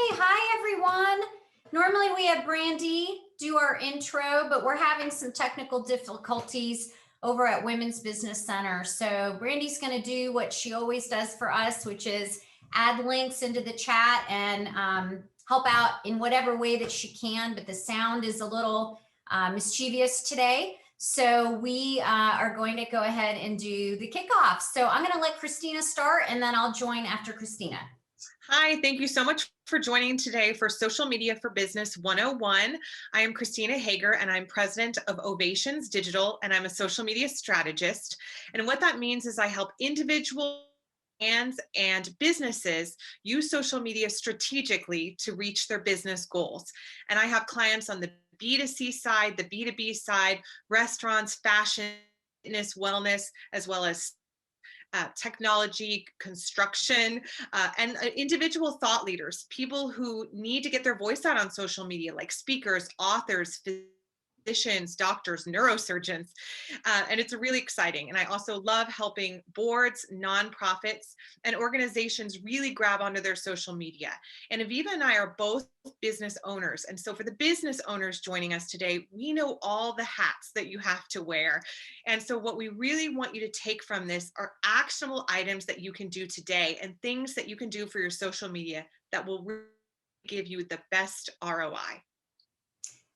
Hi everyone. Normally we have Brandy do our intro, but we're having some technical difficulties over at Women's Business Center. So Brandy's going to do what she always does for us, which is add links into the chat and help out in whatever way that she can, but the sound is a little mischievous today. So we are going to go ahead and do the kickoff. So I'm going to let Christina start and then I'll join after Christina. Hi, thank you so much for joining today for Social Media for Business 101. I am Christina Hager and I'm president of Ovations Digital and I'm a social media strategist. And what that means is I help individuals and businesses use social media strategically to reach their business goals. And I have clients on the B2C side, the B2B side, restaurants, fashion, fitness, wellness, as well as technology, construction, and individual thought leaders, people who need to get their voice out on social media, like speakers, authors, physicians, doctors, neurosurgeons, and it's really exciting. And I also love helping boards, nonprofits, and organizations really grab onto their social media. And Aviva and I are both business owners. And so for the business owners joining us today, we know all the hats that you have to wear. And so what we really want you to take from this are actionable items that you can do today and things that you can do for your social media that will really give you the best ROI.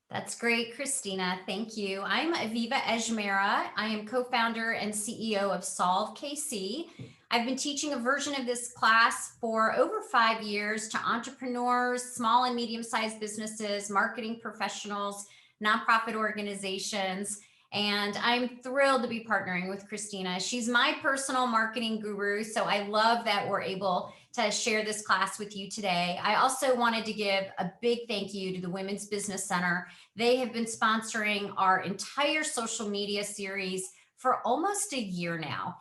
That's great, Christina. Thank you. I'm Aviva Ajmera. I am co-founder and CEO of Solve KC. I've been teaching a version of this class for over 5 years to entrepreneurs, small and medium-sized businesses, marketing professionals, nonprofit organizations, and I'm thrilled to be partnering with Christina. She's my personal marketing guru, so I love that we're able to share this class with you today. I also wanted to give a big thank you to the Women's Business Center. They have been sponsoring our entire social media series for almost a year now.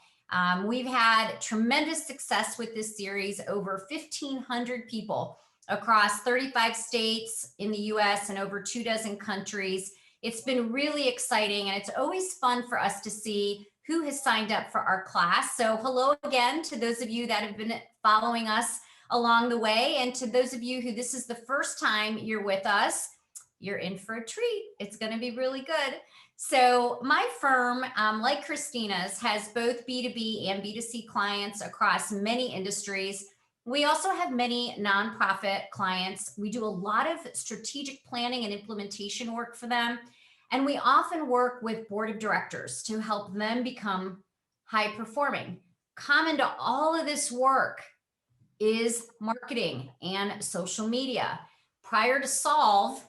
We've had tremendous success with this series, over 1,500 people across 35 states in the US and over 24 countries. It's been really exciting and it's always fun for us to see who has signed up for our class. So hello again to those of you that have been following us along the way, and to those of you who this is the first time you're with us, you're in for a treat. It's going to be really good. So my firm, like Christina's, has both B2B and B2C clients across many industries. We also have many nonprofit clients. We do a lot of strategic planning and implementation work for them. And we often work with board of directors to help them become high performing. Common to all of this work is marketing and social media. Prior to Solve,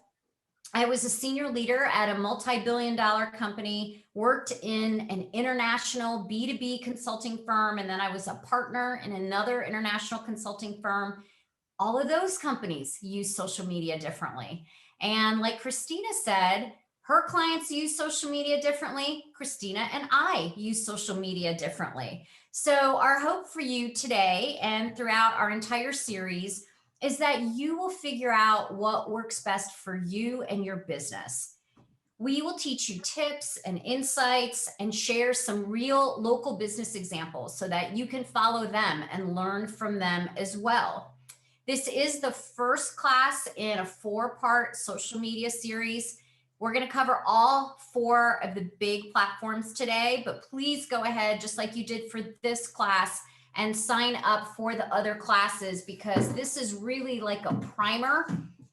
I was a senior leader at a multi-billion-dollar company, worked in an international B2B consulting firm, and then I was a partner in another international consulting firm. All of those companies use social media differently. And like Christina said, her clients use social media differently. Christina and I use social media differently. So our hope for you today and throughout our entire series is that you will figure out what works best for you and your business. We will teach you tips and insights and share some real local business examples so that you can follow them and learn from them as well. This is the first class in a 4-part social media series. We're going to cover all 4 of the big platforms today, but please go ahead, just like you did for this class, and sign up for the other classes, because this is really like a primer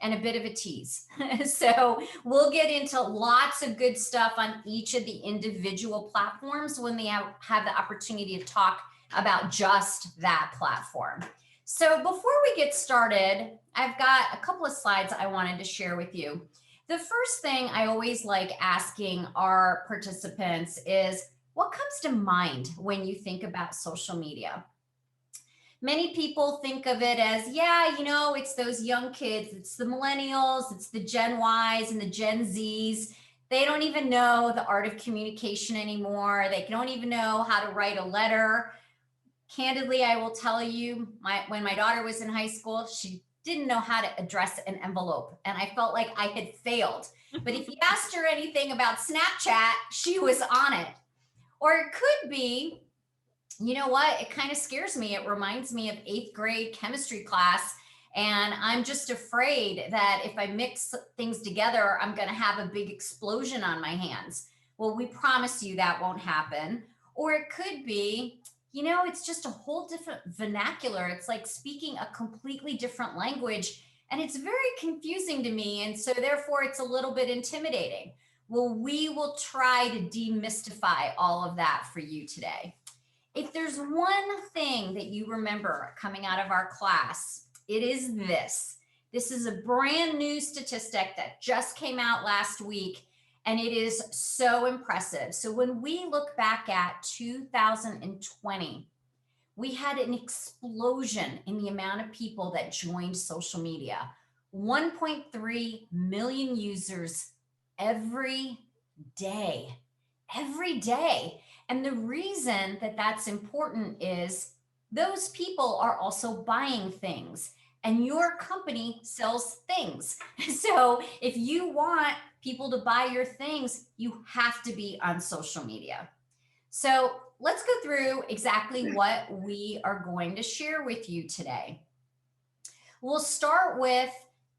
and a bit of a tease. So we'll get into lots of good stuff on each of the individual platforms when they have the opportunity to talk about just that platform. So before we get started, I've got a couple of slides I wanted to share with you. The first thing I always like asking our participants is, what comes to mind when you think about social media? Many people think of it as, yeah, you know, it's those young kids, it's the millennials, it's the Gen Ys and the Gen Zs. They don't even know the art of communication anymore. They don't even know how to write a letter. Candidly, I will tell you, when my daughter was in high school, she didn't know how to address an envelope, and I felt like I had failed. But if you asked her anything about Snapchat, she was on it. Or it could be, you know what, it kind of scares me. It reminds me of 8th grade chemistry class And I'm just afraid that if I mix things together, I'm going to have a big explosion on my hands. Well, we promise you that won't happen. Or it could be, it's just a whole different vernacular. It's like speaking a completely different language. And it's very confusing to me. And so therefore, it's a little bit intimidating. Well, we will try to demystify all of that for you today. If there's one thing that you remember coming out of our class, it is this. This is a brand new statistic that just came out last week, and it is so impressive. So when we look back at 2020, we had an explosion in the amount of people that joined social media. 1.3 million users every day. And the reason that that's important is those people are also buying things, and your company sells things. So if you want people to buy your things, you have to be on social media. So let's go through exactly what we are going to share with you today. We'll start with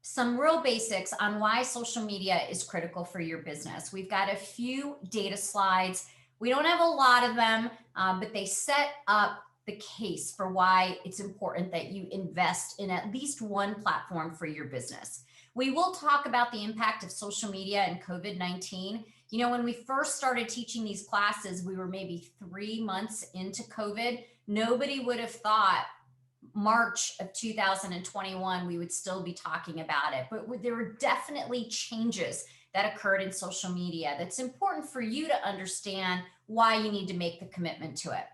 some real basics on why social media is critical for your business. We've got a few data slides. We don't have a lot of them, but they set up the case for why it's important that you invest in at least one platform for your business. We will talk about the impact of social media and COVID-19. When we first started teaching these classes, we were maybe 3 months into COVID. Nobody would have thought March of 2021, we would still be talking about it. But there were definitely changes that occurred in social media that's important for you to understand why you need to make the commitment to it.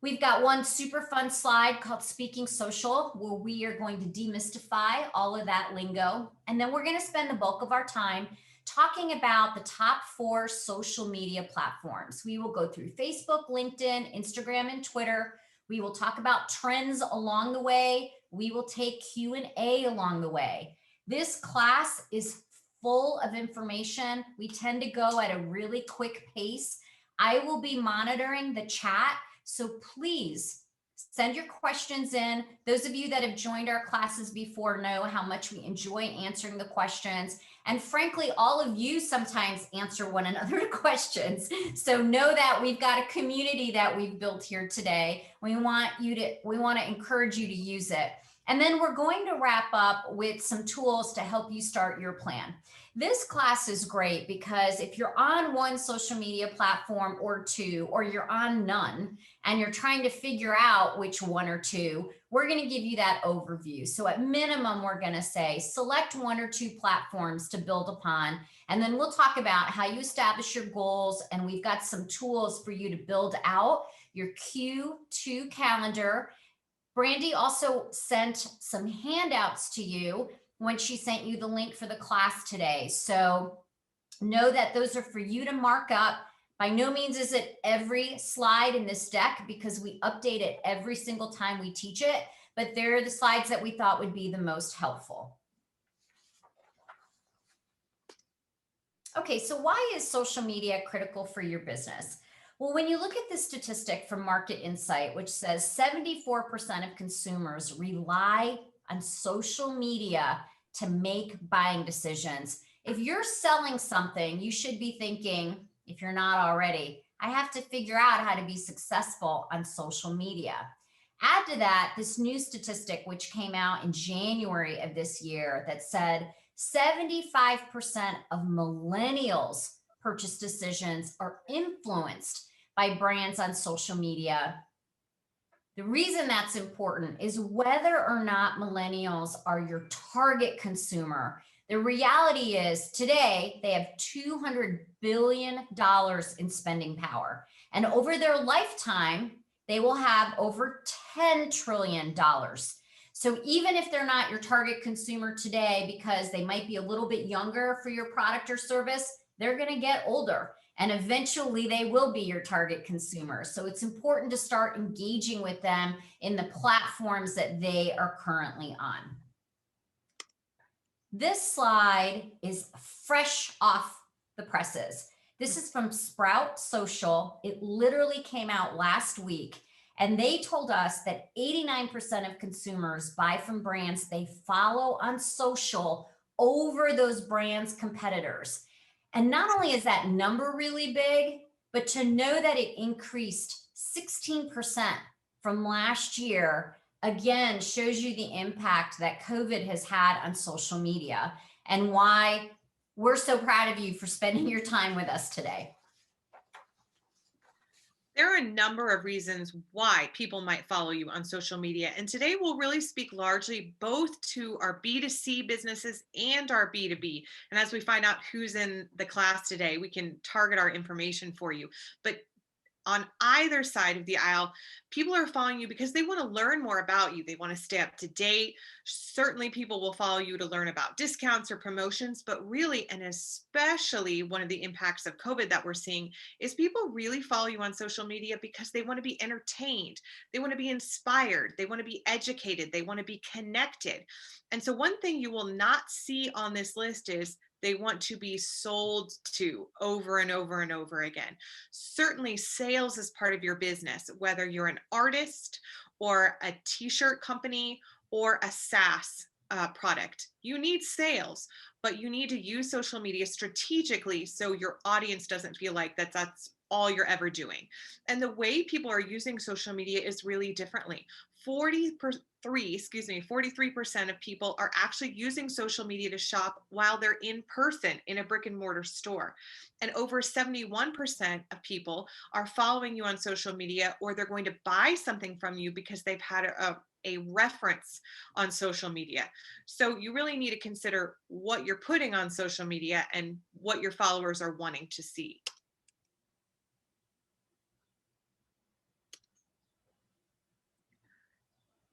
We've got one super fun slide called Speaking Social, where we are going to demystify all of that lingo. And then we're going to spend the bulk of our time talking about the top 4 social media platforms. We will go through Facebook, LinkedIn, Instagram, and Twitter. We will talk about trends along the way. We will take Q&A along the way. This class is full of information. We tend to go at a really quick pace. I will be monitoring the chat, so please send your questions in. Those of you that have joined our classes before know how much we enjoy answering the questions. And frankly, all of you sometimes answer one another's questions. So know that we've got a community that we've built here today. We want to encourage you to use it. And then we're going to wrap up with some tools to help you start your plan. This class is great because if you're on one social media platform or 2, or you're on none, and you're trying to figure out which 1 or 2, we're going to give you that overview. So at minimum, we're going to say, select 1 or 2 platforms to build upon. And then we'll talk about how you establish your goals. And we've got some tools for you to build out your Q2 calendar. Brandy also sent some handouts to you when she sent you the link for the class today. So know that those are for you to mark up. By no means is it every slide in this deck because we update it every single time we teach it, but they're the slides that we thought would be the most helpful. Okay, so why is social media critical for your business? Well, when you look at this statistic from Market Insight, which says 74% of consumers rely on social media to make buying decisions. If you're selling something, you should be thinking, if you're not already, I have to figure out how to be successful on social media. Add to that this new statistic, which came out in January of this year, that said 75% of millennials purchase decisions are influenced by brands on social media. The reason that's important is whether or not millennials are your target consumer. The reality is today they have $200 billion in spending power. And over their lifetime, they will have over $10 trillion. So even if they're not your target consumer today, because they might be a little bit younger for your product or service, they're going to get older. And eventually they will be your target consumer. So it's important to start engaging with them in the platforms that they are currently on. This slide is fresh off the presses. This is from Sprout Social. It literally came out last week. And they told us that 89% of consumers buy from brands they follow on social over those brands' competitors. And not only is that number really big, but to know that it increased 16% from last year, again, shows you the impact that COVID has had on social media and why we're so proud of you for spending your time with us today. There are a number of reasons why people might follow you on social media. And today we'll really speak largely both to our B2C businesses and our B2B. And as we find out who's in the class today, we can target our information for you. But on either side of the aisle, people are following you because they want to learn more about you. They want to stay up to date. Certainly, people will follow you to learn about discounts or promotions, but really, and especially one of the impacts of COVID that we're seeing is people really follow you on social media because they want to be entertained. They want to be inspired. They want to be educated. They want to be connected. And so one thing you will not see on this list is they want to be sold to over and over and over again. Certainly sales is part of your business, whether you're an artist or a t-shirt company or a SaaS product. You need sales, but you need to use social media strategically so your audience doesn't feel like that's all you're ever doing. And the way people are using social media is really differently. 43% of people are actually using social media to shop while they're in person in a brick and mortar store. And over 71% of people are following you on social media, or they're going to buy something from you because they've had a reference on social media. So you really need to consider what you're putting on social media and what your followers are wanting to see.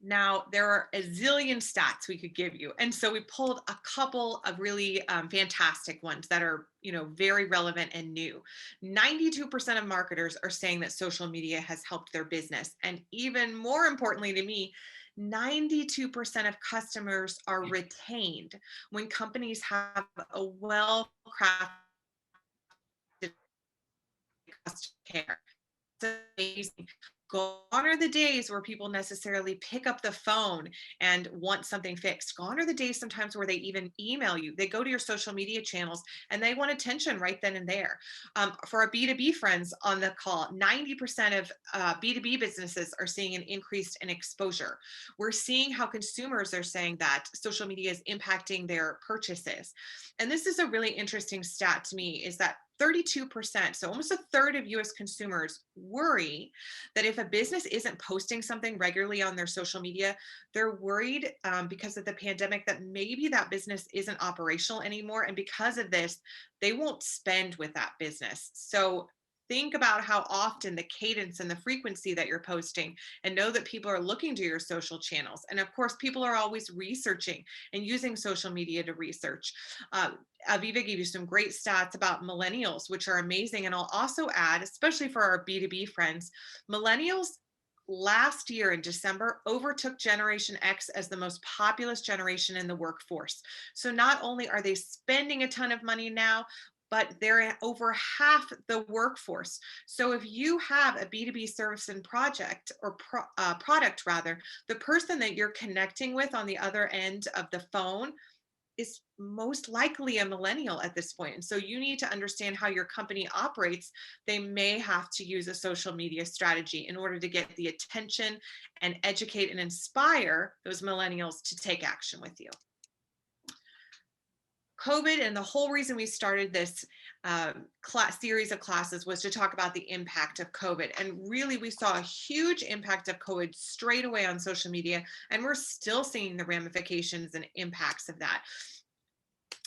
Now, there are a zillion stats we could give you. And so we pulled a couple of really fantastic ones that are, very relevant and new. 92% of marketers are saying that social media has helped their business. And even more importantly to me, 92% of customers are retained when companies have a well-crafted customer care. It's amazing. Gone are the days where people necessarily pick up the phone and want something fixed. Gone are the days sometimes where they even email you. They go to your social media channels and they want attention right then and there. For our B2B friends on the call, 90% of B2B businesses are seeing an increase in exposure. We're seeing how consumers are saying that social media is impacting their purchases. And this is a really interesting stat to me, is that 32%, so almost a third of US consumers worry that if a business isn't posting something regularly on their social media, they're worried because of the pandemic that maybe that business isn't operational anymore. And because of this, they won't spend with that business. So think about how often, the cadence and the frequency that you're posting, and know that people are looking to your social channels. And of course, people are always researching and using social media to research. Aviva gave you some great stats about millennials, which are amazing. And I'll also add, especially for our B2B friends, millennials last year in December overtook Generation X as the most populous generation in the workforce. So not only are they spending a ton of money now, but they're over half the workforce. So if you have a B2B service and project, or product rather, the person that you're connecting with on the other end of the phone is most likely a millennial at this point. And so you need to understand how your company operates. They may have to use a social media strategy in order to get the attention and educate and inspire those millennials to take action with you. COVID, and the whole reason we started this series of classes, was to talk about the impact of COVID. And really, we saw a huge impact of COVID straight away on social media, and we're still seeing the ramifications and impacts of that.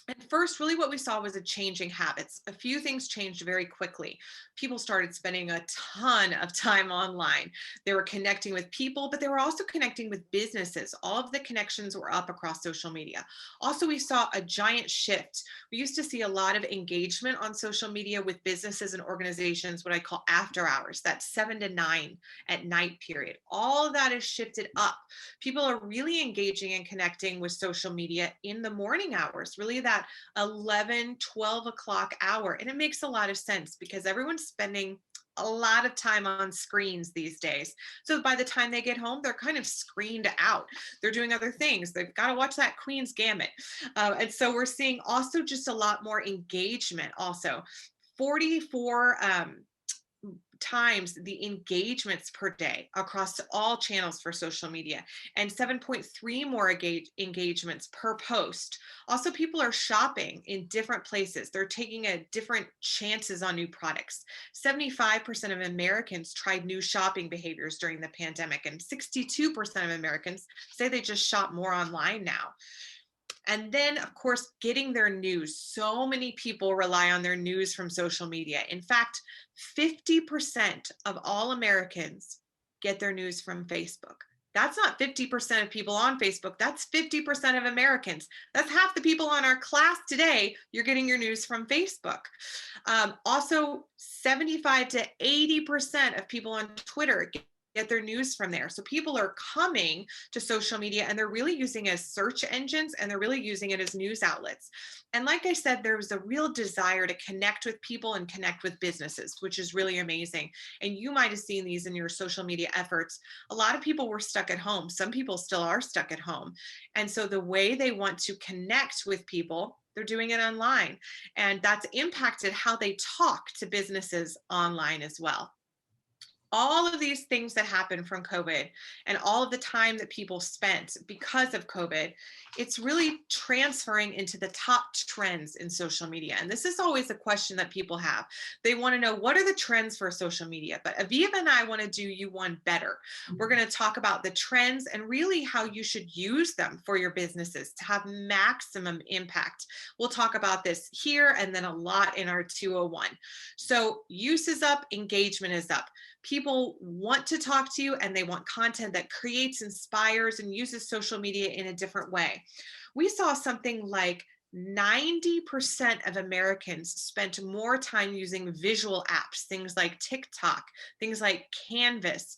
And first, really what we saw was a change in habits. A few things changed very quickly. People started spending a ton of time online. They were connecting with people, but they were also connecting with businesses. All of the connections were up across social media. Also, we saw a giant shift. We used to see a lot of engagement on social media with businesses and organizations, what I call after hours, that 7 to 9 at night period. All of that has shifted up. People are really engaging and connecting with social media in the morning hours, really that 11, 12 o'clock hour. And it makes a lot of sense because everyone's spending a lot of time on screens these days. So by the time they get home, they're kind of screened out. They're doing other things. They've got to watch that Queen's Gambit. And so we're seeing also just a lot more engagement also. 44 times the engagements per day across all channels for social media, and 7.3 more engagements per post. Also, people are shopping in different places. They're taking a different chances on new products. 75% of Americans tried new shopping behaviors during the pandemic, and 62% of Americans say they just shop more online now. And then, of course, getting their news. So many people rely on their news from social media. In fact, 50% of all Americans get their news from Facebook. That's not 50% of people on Facebook. That's 50% of Americans. That's half the people on our class today. You're getting your news from Facebook. Also, 75 to 80% of people on Twitter get their news from there. So people are coming to social media and they're really using it as search engines, and they're really using it as news outlets. And like I said, there was a real desire to connect with people and connect with businesses, which is really amazing. And you might have seen these in your social media efforts. A lot of people were stuck at home. Some people still are stuck at home. And so the way they want to connect with people, they're doing it online. And that's impacted how they talk to businesses online as well. All of these things that happened from COVID and all of the time that people spent because of COVID, it's really transferring into the top trends in social media. And this is always a question that people have. They want to know, what are the trends for social media? But Aviva and I want to do you one better. We're going to talk about the trends and really how you should use them for your businesses to have maximum impact. We'll talk about this here and then a lot in our 201. So use is up, engagement is up. People want to talk to you and they want content that creates, inspires, and uses social media in a different way. We saw something like 90% of Americans spent more time using visual apps, things like TikTok, things like Canvas,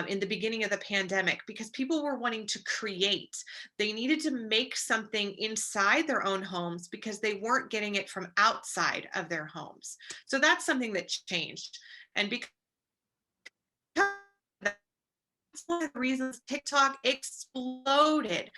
in the beginning of the pandemic, because people were wanting to create. They needed to make something inside their own homes because they weren't getting it from outside of their homes. So that's something that changed. And because that's one of the reasons TikTok exploded.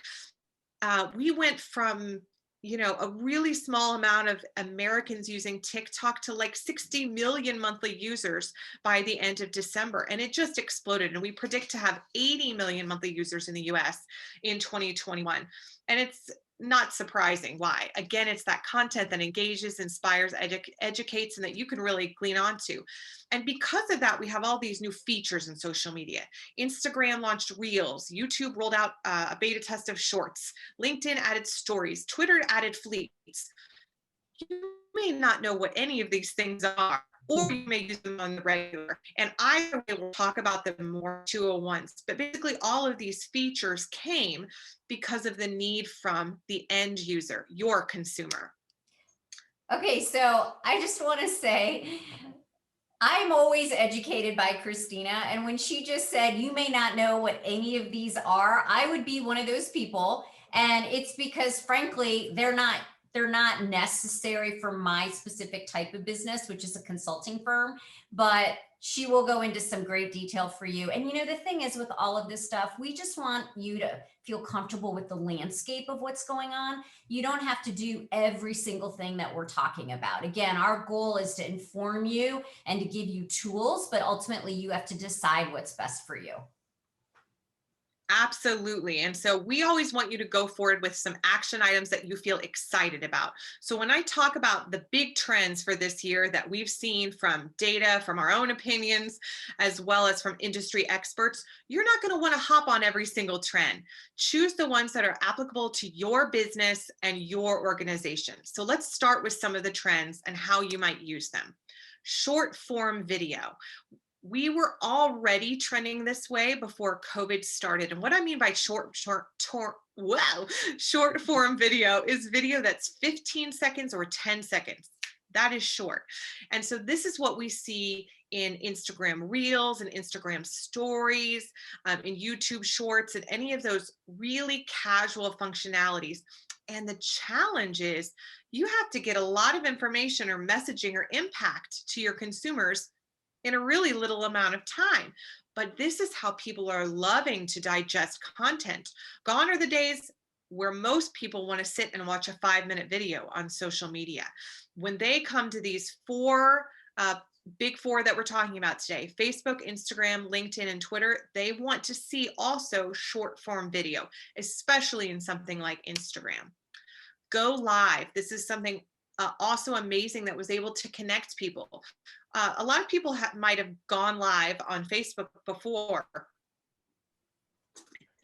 We went from, a really small amount of Americans using TikTok to like 60 million monthly users by the end of December. And it just exploded. And we predict to have 80 million monthly users in the US in 2021. And it's not surprising why. Again, it's that content that engages, inspires, educates, and that you can really glean onto. And because of that, we have all these new features in social media. Instagram launched Reels. YouTube rolled out a beta test of Shorts. LinkedIn added Stories. Twitter added Fleets. You may not know what any of these things are, or you may use them on the regular. And I will talk about them more 201s. But basically, all of these features came because of the need from the end user, your consumer. Okay, so I just want to say, I'm always educated by Christina. And when she just said, you may not know what any of these are, I would be one of those people. And it's because, frankly, they're not necessary for my specific type of business, which is a consulting firm, but she will go into some great detail for you. And the thing is, with all of this stuff, we just want you to feel comfortable with the landscape of what's going on. You don't have to do every single thing that we're talking about. Again, our goal is to inform you and to give you tools, but ultimately you have to decide what's best for you. Absolutely. And so we always want you to go forward with some action items that you feel excited about. So when I talk about the big trends for this year that we've seen from data, from our own opinions, as well as from industry experts, you're not going to want to hop on every single trend. Choose the ones that are applicable to your business and your organization. So let's start with some of the trends and how you might use them. Short form video. We were already trending this way before COVID started. And what I mean by short form video is video that's 15 seconds or 10 seconds. That is short. And so this is what we see in Instagram Reels and Instagram Stories, in YouTube Shorts, and any of those really casual functionalities. And the challenge is you have to get a lot of information or messaging or impact to your consumers in a really little amount of time. But this is how people are loving to digest content. Gone are the days where most people want to sit and watch a 5-minute video on social media. When they come to these big four that we're talking about today, Facebook, Instagram, LinkedIn, and Twitter, they want to see also short form video, especially in something like Instagram. Go live. This is something also amazing that was able to connect people. A lot of people might have gone live on Facebook before.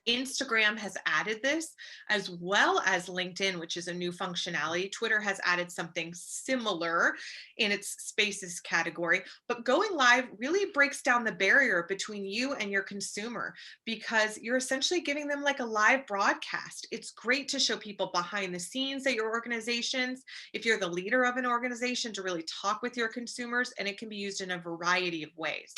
Instagram has added this, as well as LinkedIn, which is a new functionality. Twitter has added something similar in its spaces category, but going live really breaks down the barrier between you and your consumer, because you're essentially giving them like a live broadcast. It's great to show people behind the scenes at your organizations, if you're the leader of an organization, to really talk with your consumers, and it can be used in a variety of ways.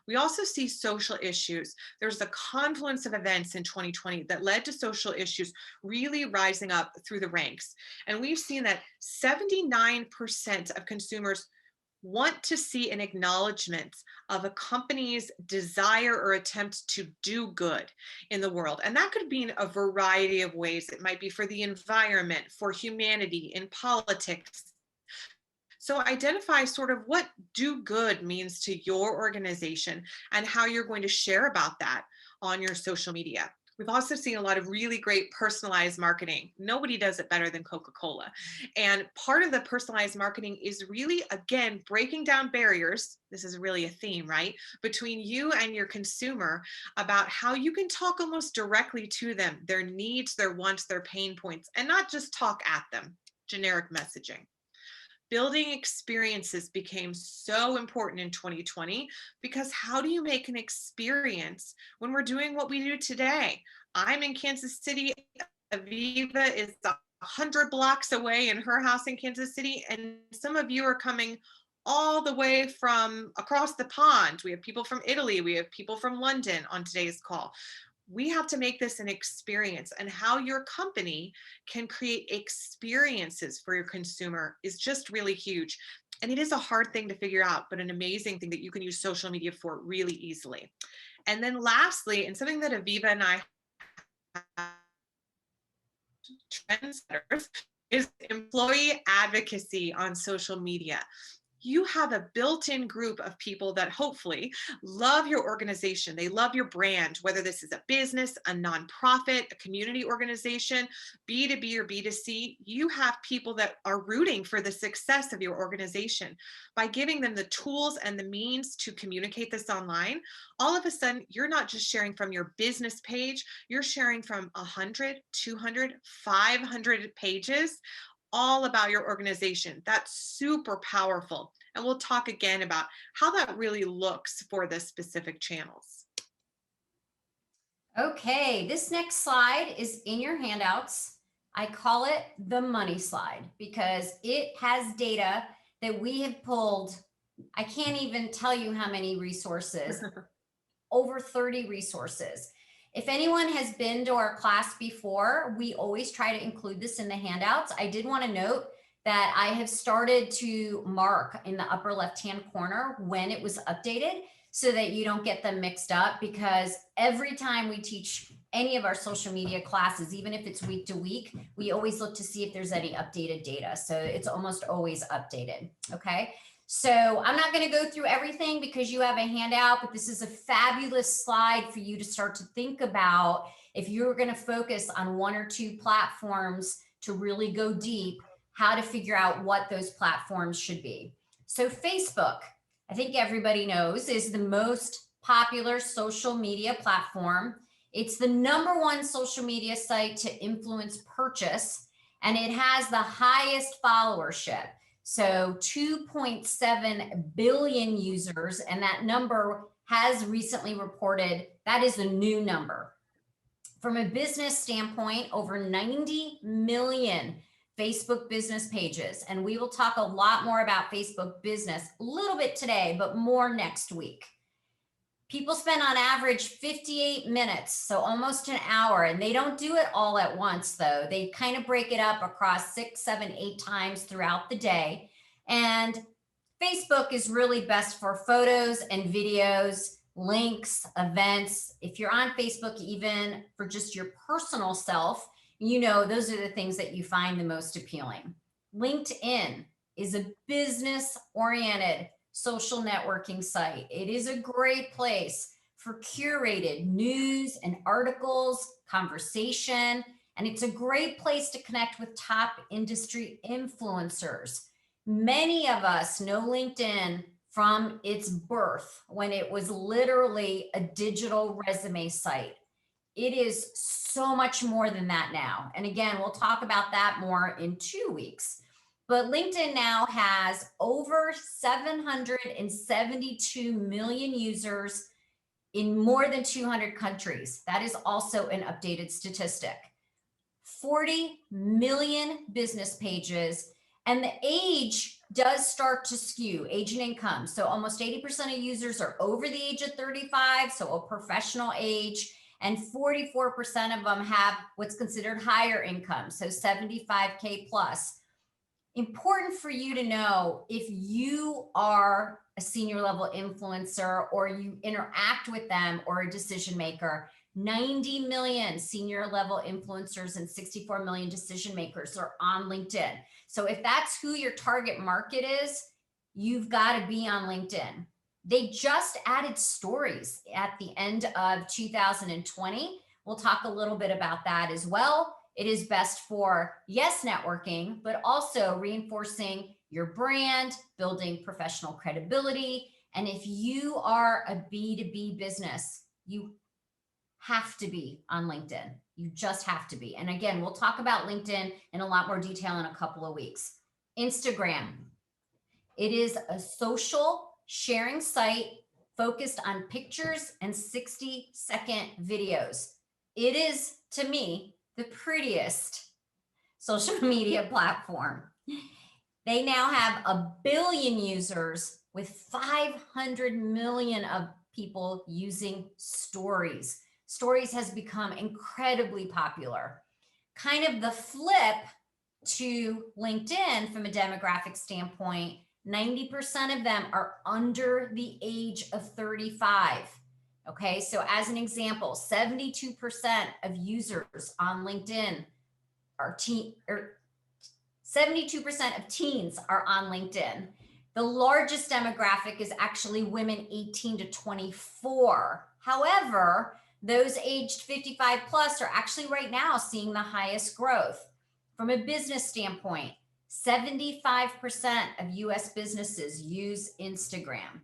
We also see social issues. There's a confluence of events in 2020 that led to social issues really rising up through the ranks. And we've seen that 79% of consumers want to see an acknowledgement of a company's desire or attempt to do good in the world. And that could be in a variety of ways. It might be for the environment, for humanity, in politics. So identify sort of what do good means to your organization and how you're going to share about that on your social media. We've also seen a lot of really great personalized marketing. Nobody does it better than Coca-Cola. And part of the personalized marketing is really, again, breaking down barriers. This is really a theme, right? Between you and your consumer, about how you can talk almost directly to them, their needs, their wants, their pain points, and not just talk at them, generic messaging. Building experiences became so important in 2020, because how do you make an experience when we're doing what we do today? I'm in Kansas City. Aviva is 100 blocks away in her house in Kansas City. And some of you are coming all the way from across the pond. We have people from Italy. We have people from London on today's call. We have to make this an experience, and how your company can create experiences for your consumer is just really huge. And it is a hard thing to figure out, but an amazing thing that you can use social media for really easily. And then lastly, and something that Aviva and I have, trendsetters, is employee advocacy on social media. You have a built-in group of people that hopefully love your organization. They love your brand, whether this is a business, a nonprofit, a community organization, B2B or B2C. You have people that are rooting for the success of your organization. By giving them the tools and the means to communicate this online, all of a sudden, you're not just sharing from your business page, you're sharing from 100, 200, 500 pages, all about your organization. That's super powerful. And we'll talk again about how that really looks for the specific channels. Okay, this next slide is in your handouts. I call it the money slide because it has data that we have pulled. I can't even tell you how many resources, over 30 resources. If anyone has been to our class before, we always try to include this in the handouts. I did want to note that I have started to mark in the upper left-hand corner when it was updated so that you don't get them mixed up, because every time we teach any of our social media classes, even if it's week to week, we always look to see if there's any updated data. So it's almost always updated, okay? So I'm not going to go through everything because you have a handout, but this is a fabulous slide for you to start to think about if you're going to focus on one or two platforms to really go deep, how to figure out what those platforms should be. So Facebook, I think everybody knows, is the most popular social media platform. It's the #1 social media site to influence purchase, and it has the highest followership. So 2.7 billion users, and that number has recently reported, that is a new number. From a business standpoint, over 90 million Facebook business pages, and we will talk a lot more about Facebook business a little bit today, but more next week. People spend on average 58 minutes, so almost an hour, and they don't do it all at once though. They kind of break it up across 6, 7, 8 times throughout the day. And Facebook is really best for photos and videos, links, events. If you're on Facebook, even for just your personal self, you know, those are the things that you find the most appealing. LinkedIn is a business-oriented social networking site. It is a great place for curated news and articles, conversation, and it's a great place to connect with top industry influencers. Many of us know LinkedIn from its birth when it was literally a digital resume site. It is so much more than that now. And again, we'll talk about that more in 2 weeks. But LinkedIn now has over 772 million users in more than 200 countries. That is also an updated statistic. 40 million business pages, and the age does start to skew, age and income. So almost 80% of users are over the age of 35, so a professional age, and 44% of them have what's considered higher income, so 75K plus. Important for you to know, if you are a senior level influencer or you interact with them or a decision maker, 90 million senior level influencers and 64 million decision makers are on LinkedIn. So if that's who your target market is, you've got to be on LinkedIn. They just added stories at the end of 2020. We'll talk a little bit about that as well. It is best for, yes, networking, but also reinforcing your brand, building professional credibility. And if you are a B2B business, you have to be on LinkedIn. You just have to be. And again, we'll talk about LinkedIn in a lot more detail in a couple of weeks. Instagram. It is a social sharing site focused on pictures and 60-second videos. It is, to me, the prettiest social media platform. They now have 1 billion users with 500 million of people using stories. Stories has become incredibly popular. Kind of the flip to LinkedIn from a demographic standpoint, 90% of them are under the age of 35. Okay, so as an example, 72% of users on LinkedIn are 72% of teens are on LinkedIn. The largest demographic is actually women 18 to 24. However, those aged 55 plus are actually right now seeing the highest growth. From a business standpoint, 75% of US businesses use Instagram.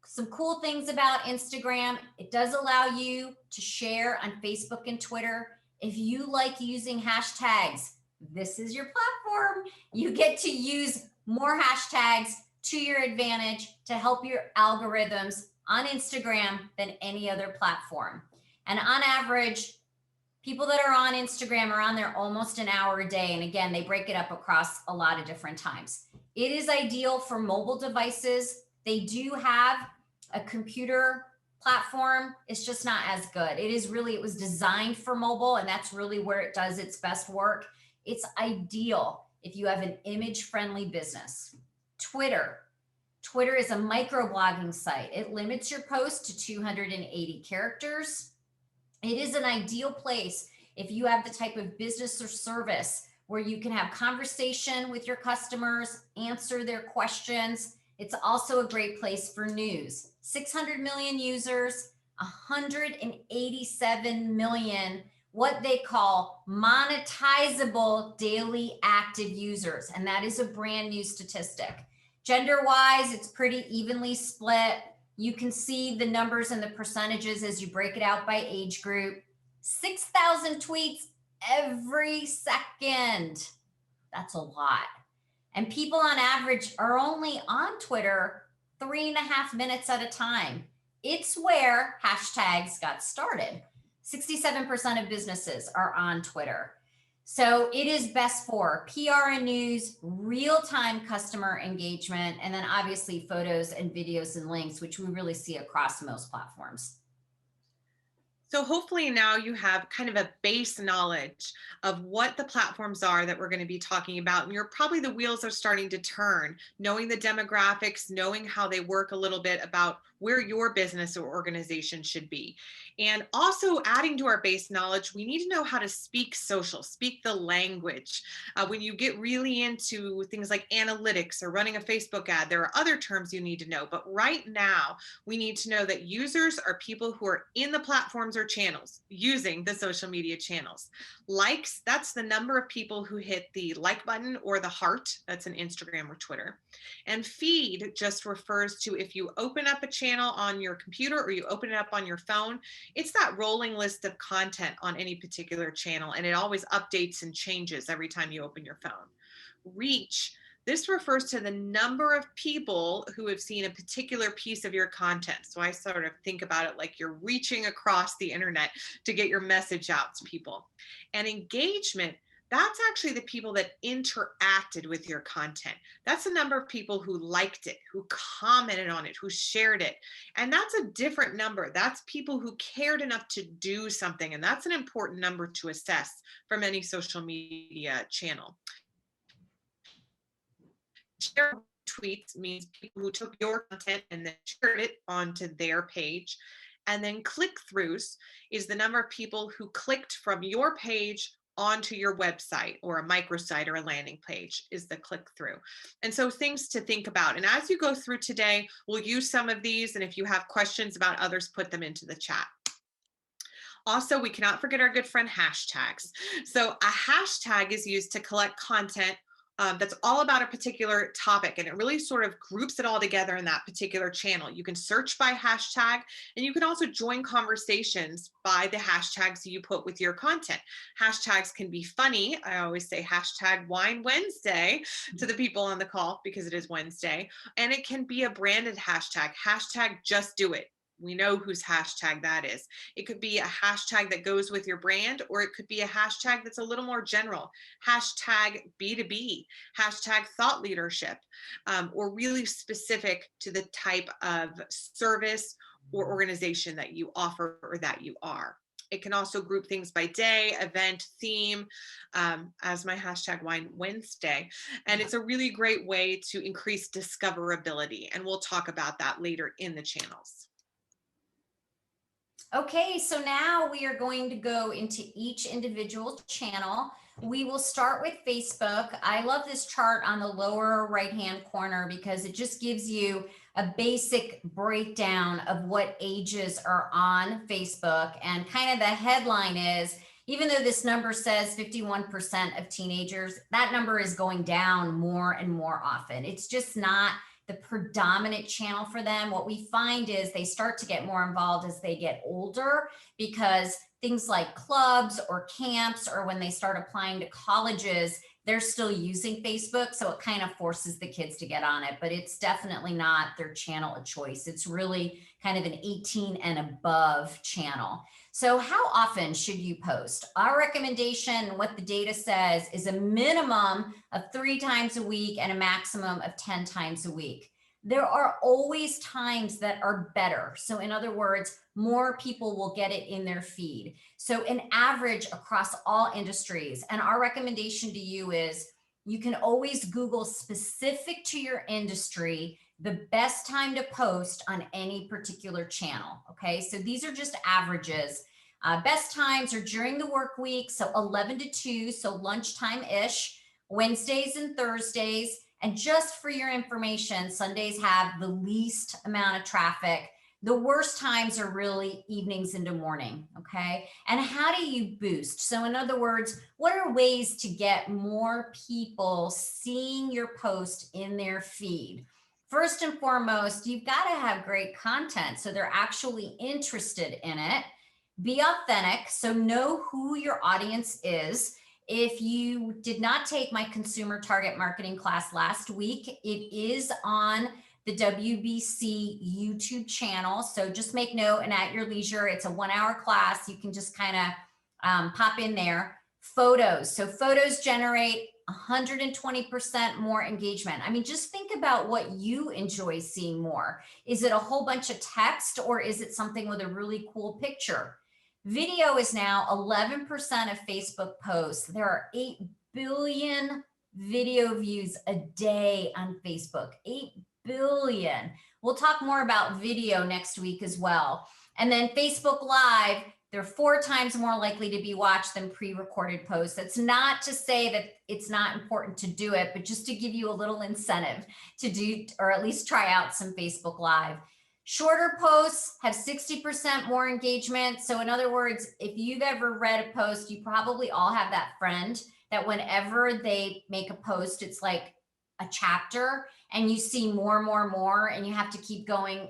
Some cool things about Instagram: it does allow you to share on Facebook and Twitter. If you like using hashtags, this is your platform. You get to use more hashtags to your advantage to help your algorithms on Instagram than any other platform. And on average, people that are on Instagram are on there almost an hour a day. And again, they break it up across a lot of different times. It is ideal for mobile devices. They do have a computer platform. It's just not as good. It was designed for mobile, and that's really where it does its best work. It's ideal if you have an image-friendly business. Twitter. Twitter is a microblogging site. It limits your post to 280 characters. It is an ideal place if you have the type of business or service where you can have conversation with your customers, answer their questions. It's also a great place for news. 600 million users, 187 million what they call monetizable daily active users. And that is a brand new statistic. Gender-wise, it's pretty evenly split. You can see the numbers and the percentages as you break it out by age group. 6,000 tweets every second. That's a lot. And people on average are only on Twitter 3.5 minutes at a time. It's where hashtags got started. 67% of businesses are on Twitter. So it is best for PR and news, real-time customer engagement, and then obviously photos and videos and links, which we really see across most platforms. So hopefully now you have kind of a base knowledge of what the platforms are that we're going to be talking about. And you're probably the wheels are starting to turn, knowing the demographics, knowing how they work a little bit about where your business or organization should be. And also adding to our base knowledge, we need to know how to speak social, speak the language. When you get really into things like analytics or running a Facebook ad, there are other terms you need to know. But right now, we need to know that users are people who are in the platforms or channels using the social media channels. Likes, that's the number of people who hit the like button or the heart. That's an Instagram or Twitter. And feed just refers to if you open up a channel on your computer or you open it up on your phone, it's that rolling list of content on any particular channel. And it always updates and changes every time you open your phone. Reach, this refers to the number of people who have seen a particular piece of your content. So I sort of think about it like you're reaching across the internet to get your message out to people. And engagement, that's actually the people that interacted with your content. That's the number of people who liked it, who commented on it, who shared it. And that's a different number. That's people who cared enough to do something. And that's an important number to assess from any social media channel. Share tweets means people who took your content and then shared it onto their page. And then click-throughs is the number of people who clicked from your page onto your website, or a microsite or a landing page is the click-through. And so things to think about. And as you go through today, we'll use some of these. And if you have questions about others, put them into the chat. Also, we cannot forget our good friend hashtags. So a hashtag is used to collect content that's all about a particular topic, and it really sort of groups it all together in that particular channel. You can search by hashtag, and you can also join conversations by the hashtags you put with your content. Hashtags can be funny. I always say hashtag Wine Wednesday to the people on the call because it is Wednesday, and it can be a branded hashtag, hashtag Just Do It. We know whose hashtag that is. It could be a hashtag that goes with your brand, or it could be a hashtag that's a little more general. Hashtag B2B, hashtag thought leadership, or really specific to the type of service or organization that you offer or that you are. It can also group things by day, event, theme, as my hashtag Wine Wednesday. And it's a really great way to increase discoverability. And we'll talk about that later in the channels. Okay, so now we are going to go into each individual channel. We will start with Facebook. I love this chart on the lower right-hand corner because it just gives you a basic breakdown of what ages are on Facebook. And kind of the headline is, even though this number says 51% of teenagers, that number is going down more and more often. It's just not the predominant channel for them. What we find is they start to get more involved as they get older, because things like clubs or camps, or when they start applying to colleges, they're still using Facebook. So it kind of forces the kids to get on it, but it's definitely not their channel of choice. It's really kind of an 18 and above channel. So how often should you post? Our recommendation, what the data says, is a minimum of 3 times a week and a maximum of 10 times a week. There are always times that are better. So in other words, more people will get it in their feed. So an average across all industries. And our recommendation to you is you can always Google specific to your industry the best time to post on any particular channel. Okay, so these are just averages. Best times are during the work week, so 11 to 2, so lunchtime-ish, Wednesdays and Thursdays. And just for your information, Sundays have the least amount of traffic. The worst times are really evenings into morning, okay? And how do you boost? So in other words, what are ways to get more people seeing your post in their feed? First and foremost, you've got to have great content so they're actually interested in it. Be authentic, so know who your audience is. If you did not take my consumer target marketing class last week, it is on the WWES YouTube channel. So just make note, and at your leisure, it's a 1-hour class. You can just kind of pop in there. Photos. So photos generate 120% more engagement. I mean, just think about what you enjoy seeing more. Is it a whole bunch of text, or is it something with a really cool picture? Video is now 11% of Facebook posts. There are 8 billion video views a day on Facebook. 8 billion. We'll talk more about video next week as well. And then Facebook Live, they're 4 times more likely to be watched than pre-recorded posts. That's not to say that it's not important to do it, but just to give you a little incentive to do, or at least try out some Facebook Live. Shorter posts have 60% more engagement. So in other words, if you've ever read a post, you probably all have that friend that whenever they make a post, it's like a chapter and you see more, and you have to keep going,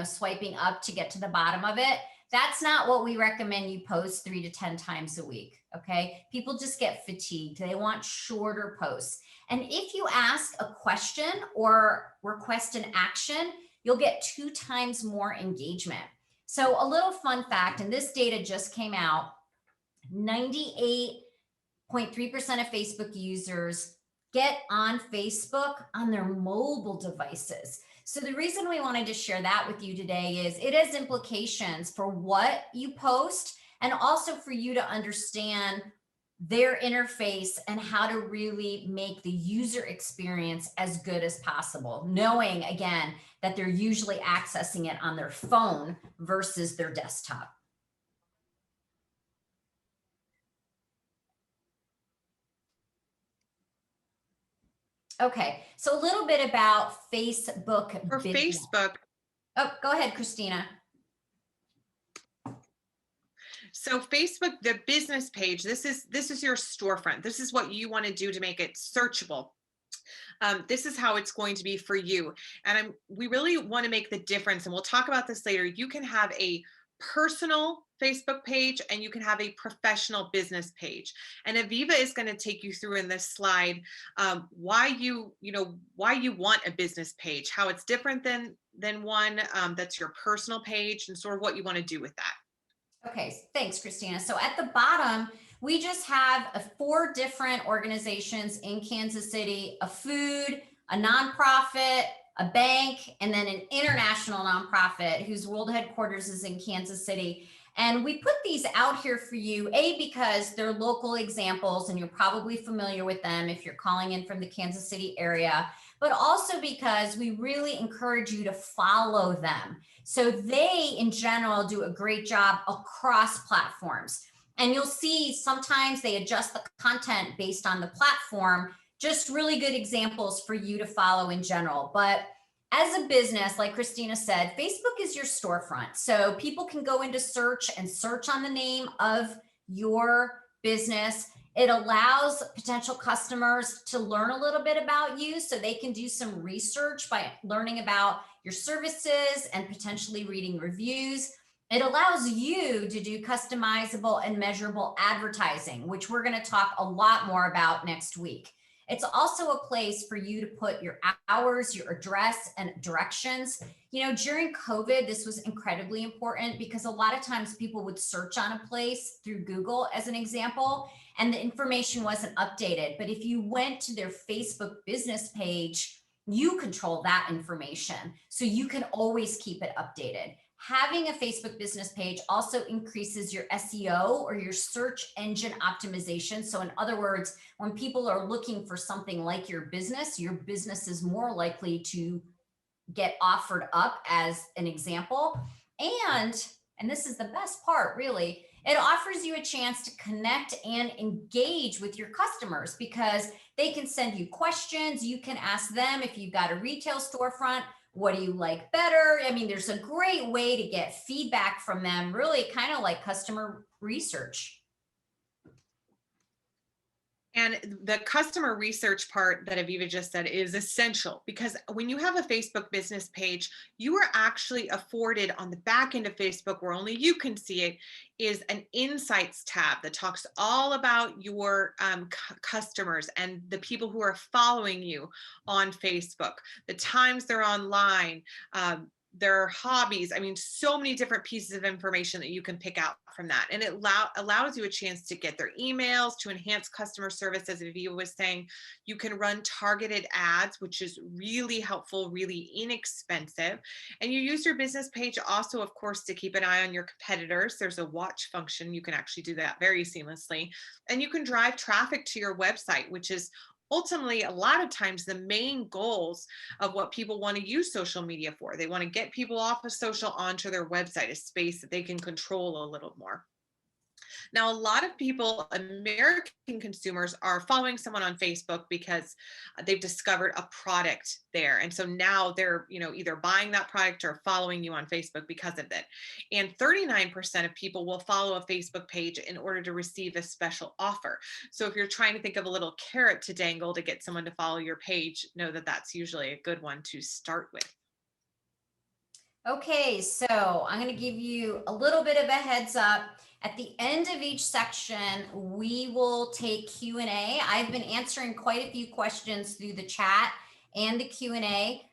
swiping up to get to the bottom of it. That's not what we recommend you post 3 to 10 times a week, okay? People just get fatigued. They want shorter posts. And if you ask a question or request an action, you'll get 2 times more engagement. So a little fun fact, and this data just came out, 98.3% of Facebook users get on Facebook on their mobile devices. So the reason we wanted to share that with you today is it has implications for what you post and also for you to understand their interface and how to really make the user experience as good as possible, knowing again that they're usually accessing it on their phone versus their desktop. Okay, so a little bit about Facebook For business. Facebook. Oh, go ahead, Christina. So Facebook, the business page, this is your storefront. This is what you want to do to make it searchable. This is how it's going to be for you. And we really want to make the difference. And we'll talk about this later. You can have a personal Facebook page and you can have a professional business page. And Aviva is going to take you through in this slide why you want a business page, how it's different than one that's your personal page, and sort of what you want to do with that. Okay, thanks, Christina. So at the bottom, we just have 4 different organizations in Kansas City: a food, a nonprofit, a bank, and then an international nonprofit whose world headquarters is in Kansas City. And we put these out here for you, because they're local examples and you're probably familiar with them if you're calling in from the Kansas City area, but also because we really encourage you to follow them. So they, in general, do a great job across platforms. And you'll see sometimes they adjust the content based on the platform. Just really good examples for you to follow in general. But as a business, like Christina said, Facebook is your storefront. So people can go into search and search on the name of your business. It allows potential customers to learn a little bit about you so they can do some research by learning about your services and potentially reading reviews. It allows you to do customizable and measurable advertising, which we're going to talk a lot more about next week. It's also a place for you to put your hours, your address, and directions. During COVID, this was incredibly important because a lot of times people would search on a place through Google, as an example, and the information wasn't updated. But if you went to their Facebook business page, you control that information. So you can always keep it updated. Having a Facebook business page also increases your SEO, or your search engine optimization. So in other words, when people are looking for something like your business is more likely to get offered up, as an example. And this is the best part, really, it offers you a chance to connect and engage with your customers because they can send you questions. You can ask them, if you've got a retail storefront, what do you like better? I mean, there's a great way to get feedback from them, really kind of like customer research. And the customer research part that Aviva just said is essential, because when you have a Facebook business page, you are actually afforded on the back end of Facebook, where only you can see it, is an insights tab that talks all about your customers and the people who are following you on Facebook, the times they're online, their hobbies. I mean, so many different pieces of information that you can pick out from that. And it allows you a chance to get their emails, to enhance customer service. As Aviva was saying, you can run targeted ads, which is really helpful, really inexpensive. And you use your business page also, of course, to keep an eye on your competitors. There's a watch function. You can actually do that very seamlessly. And you can drive traffic to your website, which is ultimately a lot of times the main goals of what people want to use social media for. They want to get people off of social onto their website, a space that they can control a little more. Now, a lot of people, American consumers, are following someone on Facebook because they've discovered a product there. And so now they're, either buying that product or following you on Facebook because of it. And 39% of people will follow a Facebook page in order to receive a special offer. So if you're trying to think of a little carrot to dangle to get someone to follow your page, know that that's usually a good one to start with. Okay, so I'm going to give you a little bit of a heads up. At the end of each section, we will take Q&A. I've been answering quite a few questions through the chat and the Q&A.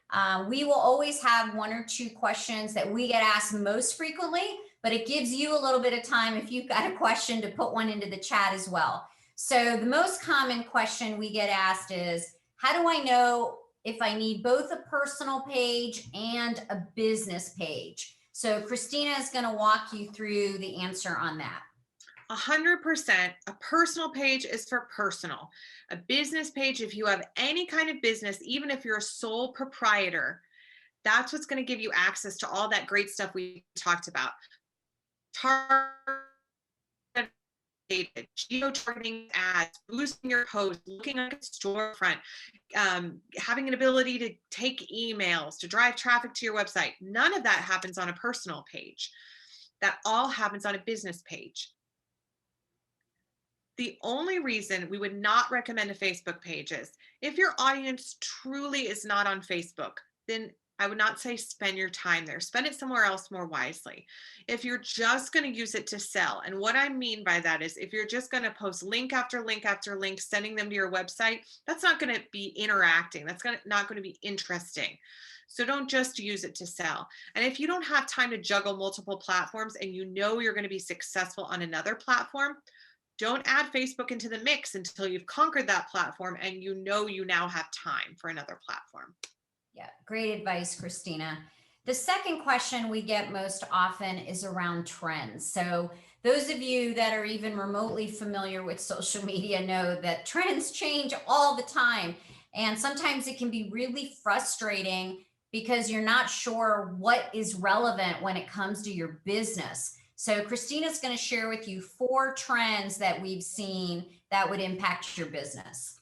We will always have one or two questions that we get asked most frequently, but it gives you a little bit of time if you've got a question to put one into the chat as well. So the most common question we get asked is, how do I know if I need both a personal page and a business page? So Christina is going to walk you through the answer on that. 100%. A personal page is for personal. A business page, if you have any kind of business, even if you're a sole proprietor, that's what's going to give you access to all that great stuff we talked about. Geo-targeting ads, boosting your post, looking like a storefront, having an ability to take emails, to drive traffic to your website. None of that happens on a personal page. That all happens on a business page. The only reason we would not recommend a Facebook page is if your audience truly is not on Facebook, then I would not say spend your time there. Spend it somewhere else more wisely. If you're just going to use it to sell, and what I mean by that is if you're just going to post link after link after link, sending them to your website, that's not going to be interacting. That's not going to be interesting. So don't just use it to sell. And if you don't have time to juggle multiple platforms and you know you're going to be successful on another platform, don't add Facebook into the mix until you've conquered that platform and you know you now have time for another platform. Yeah, great advice, Christina. The second question we get most often is around trends. So those of you that are even remotely familiar with social media know that trends change all the time. And sometimes it can be really frustrating because you're not sure what is relevant when it comes to your business. So Christina's going to share with you 4 trends that we've seen that would impact your business.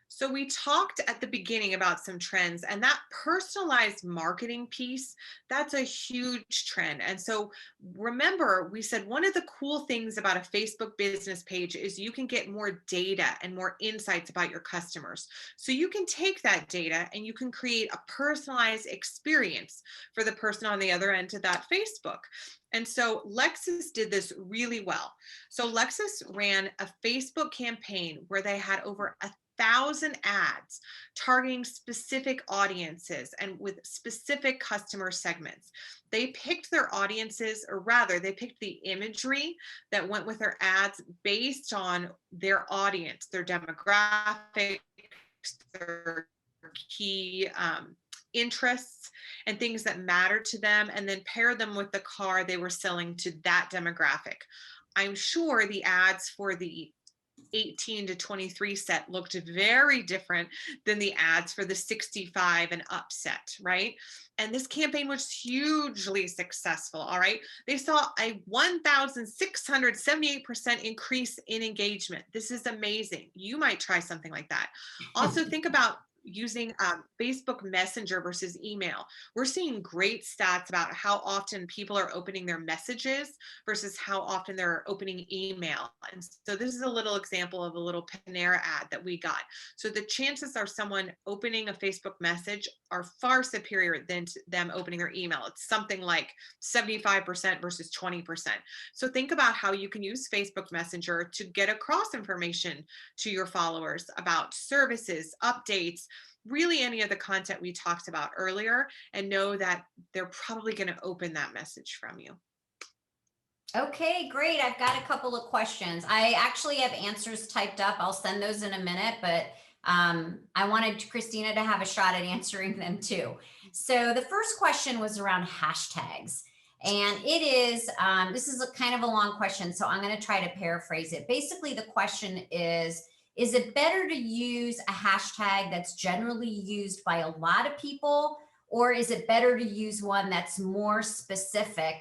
So we talked at the beginning about some trends, and that personalized marketing piece, that's a huge trend. And so remember, we said one of the cool things about a Facebook business page is you can get more data and more insights about your customers. So you can take that data and you can create a personalized experience for the person on the other end of that Facebook. And so Lexus did this really well. So Lexus ran a Facebook campaign where they had over 1,000 ads targeting specific audiences and with specific customer segments. They picked their audiences, or rather, they picked the imagery that went with their ads based on their audience, their demographics, their key interests and things that matter to them, and then pair them with the car they were selling to that demographic. I'm sure the ads for the 18 to 23 set looked very different than the ads for the 65 and up set, right? And this campaign was hugely successful, all right? They saw a 1,678% increase in engagement. This is amazing. You might try something like that. Also, think about using Facebook Messenger versus email. We're seeing great stats about how often people are opening their messages versus how often they're opening email. And so this is a little example of a little Panera ad that we got. So the chances are someone opening a Facebook message are far superior than them opening their email. It's something like 75% versus 20%. So think about how you can use Facebook Messenger to get across information to your followers about services, updates, really any of the content we talked about earlier, and know that they're probably going to open that message from you. Okay, great. I've got a couple of questions. I actually have answers typed up. I'll send those in a minute, but I wanted Christina to have a shot at answering them too. So the first question was around hashtags. And it is, this is a kind of a long question, so I'm going to try to paraphrase it. Basically, the question is it better to use a hashtag that's generally used by a lot of people, or is it better to use one that's more specific?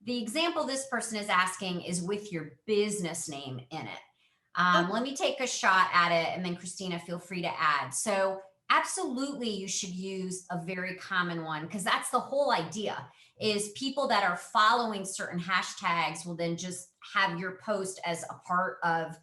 The example this person is asking is with your business name in it. Let me take a shot at it, and then Christina, feel free to add. So absolutely, you should use a very common one, because that's the whole idea, is people that are following certain hashtags will then just have your post as a part of,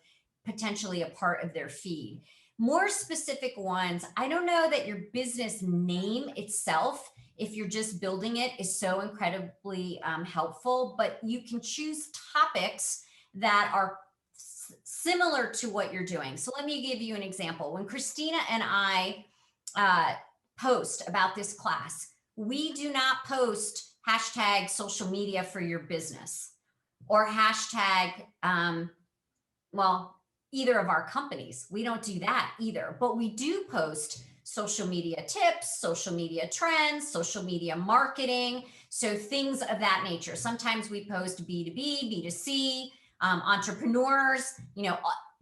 potentially a part of their feed. More specific ones, I don't know that your business name itself, if you're just building it, is so incredibly helpful, but you can choose topics that are similar to what you're doing. So let me give you an example. When Christina and I post about this class, we do not post hashtag social media for your business, or hashtag, well, either of our companies. We don't do that either, but we do post social media tips, social media trends, social media marketing. So things of that nature. Sometimes we post B2B, B2C, entrepreneurs,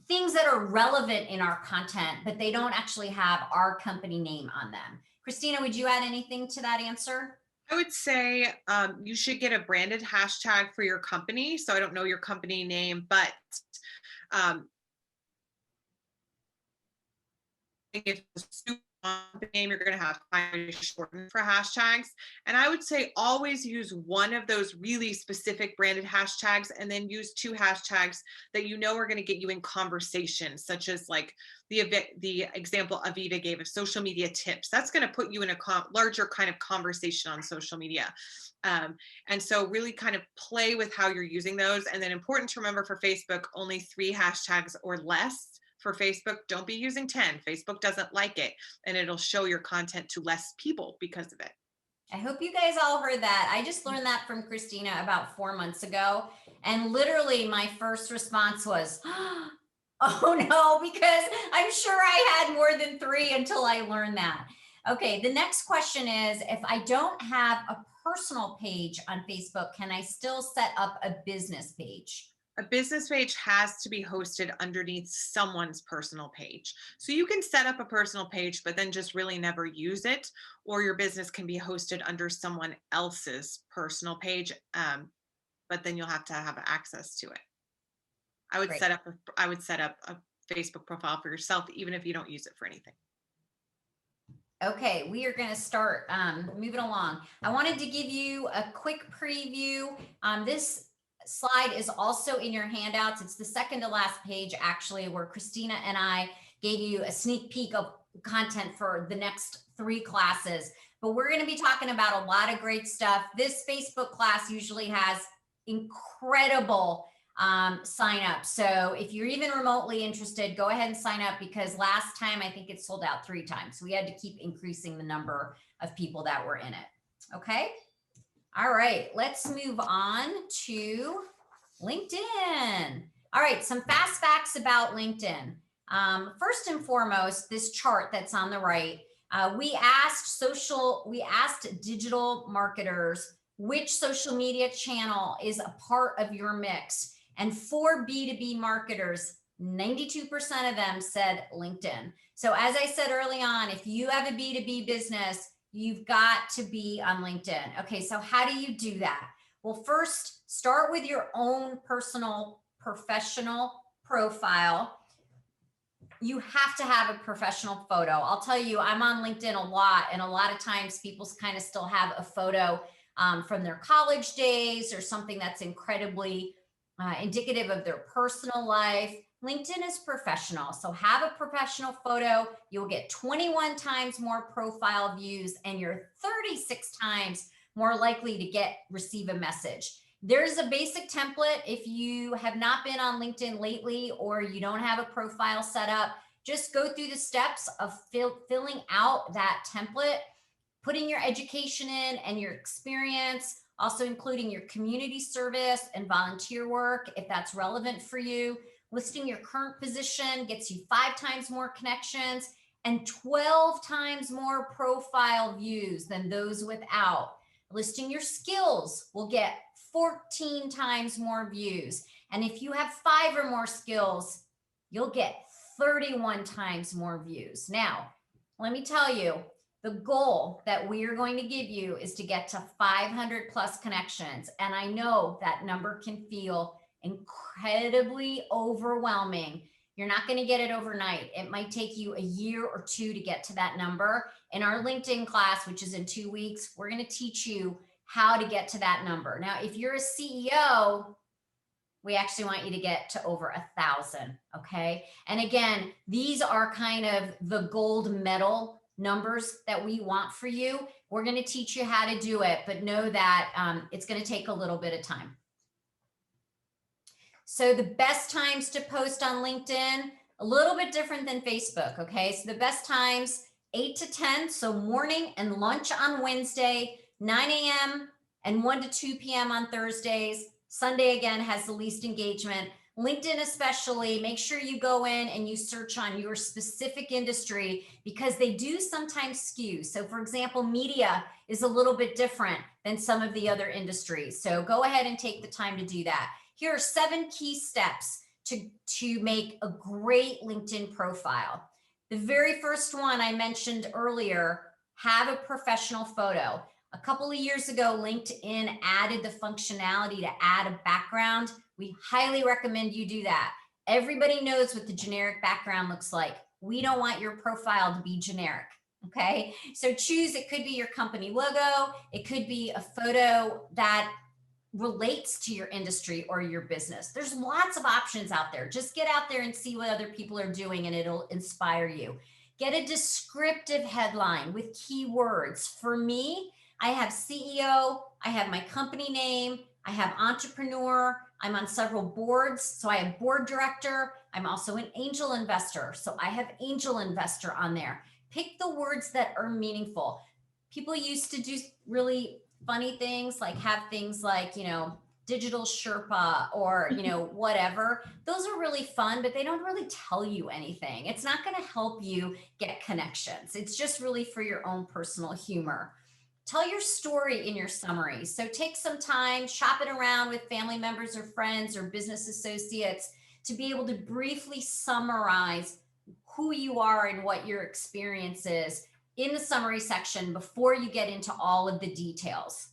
things that are relevant in our content, but they don't actually have our company name on them. Christina, would you add anything to that answer? I would say you should get a branded hashtag for your company. So I don't know your company name, but if it's a name, you're going to have to shorten for hashtags. And I would say always use one of those really specific branded hashtags, and then use two hashtags that you know are going to get you in conversation, such as like the example Aviva gave of social media tips. That's going to put you in a larger kind of conversation on social media. And so really kind of play with how you're using those. And then important to remember for Facebook, only 3 hashtags or less. For Facebook, don't be using 10. Facebook doesn't like it, and it'll show your content to less people because of it. I hope you guys all heard that. I just learned that from Christina about 4 months ago. And literally my first response was, oh no, because I'm sure I had more than 3 until I learned that. Okay, the next question is, if I don't have a personal page on Facebook, can I still set up a business page? A business page has to be hosted underneath someone's personal page. So you can set up a personal page, but then just really never use it, or your business can be hosted under someone else's personal page, but then you'll have to have access to it. I would set up a Facebook profile for yourself, even if you don't use it for anything. Okay, we are going to start moving along. I wanted to give you a quick preview. This slide is also in your handouts. It's the second to last page, actually, where Christina and I gave you a sneak peek of content for the next 3 classes. But we're going to be talking about a lot of great stuff. This Facebook class usually has incredible sign up. So if you're even remotely interested, go ahead and sign up, because last time I think it sold out 3 times. So we had to keep increasing the number of people that were in it. Okay. All right, let's move on to LinkedIn. All right, some fast facts about LinkedIn. First and foremost, this chart that's on the right, we asked digital marketers which social media channel is a part of your mix. And for B2B marketers, 92% of them said LinkedIn. So as I said early on, if you have a B2B business, you've got to be on LinkedIn. Okay, so how do you do that? Well, first, start with your own personal professional profile. You have to have a professional photo. I'll tell you, I'm on LinkedIn a lot, and a lot of times people kind of still have a photo from their college days or something that's incredibly indicative of their personal life. LinkedIn is professional, so have a professional photo. You'll get 21 times more profile views, and you're 36 times more likely to receive a message. There's a basic template. If you have not been on LinkedIn lately, or you don't have a profile set up, just go through the steps of filling out that template, putting your education in and your experience, also including your community service and volunteer work, if that's relevant for you. Listing your current position gets you 5 times more connections and 12 times more profile views than those without. Listing your skills will get 14 times more views. And if you have 5 or more skills, you'll get 31 times more views. Now, let me tell you, the goal that we are going to give you is to get to 500 plus connections. And I know that number can feel incredibly overwhelming. You're not going to get it overnight. It might take you a year or 2 to get to that number. In our LinkedIn class, which is in 2 weeks, we're going to teach you how to get to that number. Now, if you're a CEO, we actually want you to get to over 1,000. Okay. And again, these are kind of the gold medal numbers that we want for you. We're going to teach you how to do it, but know that it's going to take a little bit of time. So the best times to post on LinkedIn, a little bit different than Facebook. Okay. So the best times, 8 to 10. So morning and lunch on Wednesday, 9 a.m. and 1 to 2 p.m. on Thursdays. Sunday again has the least engagement. LinkedIn especially, make sure you go in and you search on your specific industry because they do sometimes skew. So for example, media is a little bit different than some of the other industries. So go ahead and take the time to do that. Here are 7 key steps to make a great LinkedIn profile. The very first one I mentioned earlier, have a professional photo. A couple of years ago, LinkedIn added the functionality to add a background. We highly recommend you do that. Everybody knows what the generic background looks like. We don't want your profile to be generic, okay? So choose, it could be your company logo, it could be a photo that relates to your industry or your business. There's lots of options out there. Just get out there and see what other people are doing and it'll inspire you. Get a descriptive headline with keywords. For me, I have CEO, I have my company name, I have entrepreneur, I'm on several boards. So I have board director. I'm also an angel investor. So I have angel investor on there. Pick the words that are meaningful. People used to do really funny things like have things like, digital Sherpa or, whatever. Those are really fun, but they don't really tell you anything. It's not going to help you get connections. It's just really for your own personal humor. Tell your story in your summary. So take some time, shop it around with family members or friends or business associates to be able to briefly summarize who you are and what your experience is in the summary section before you get into all of the details.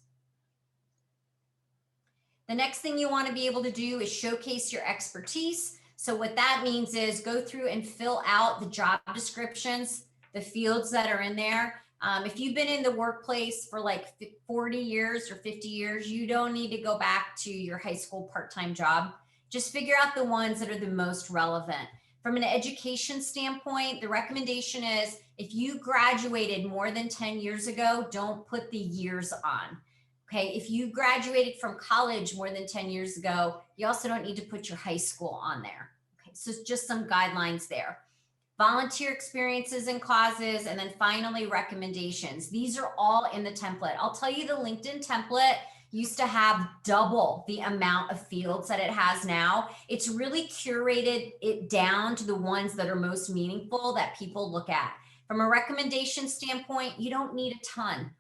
The next thing you want to be able to do is showcase your expertise. So what that means is go through and fill out the job descriptions, the fields that are in there. If you've been in the workplace for like 40 years or 50 years, you don't need to go back to your high school part-time job. Just figure out the ones that are the most relevant. From an education standpoint, the recommendation is if you graduated more than 10 years ago, don't put the years on. Okay, if you graduated from college more than 10 years ago, you also don't need to put your high school on there. Okay, so just some guidelines there. Volunteer experiences and causes, and then finally recommendations. These are all in the template. I'll tell you the LinkedIn template used to have double the amount of fields that it has now. It's really curated it down to the ones that are most meaningful that people look at. From a recommendation standpoint, you don't need a ton.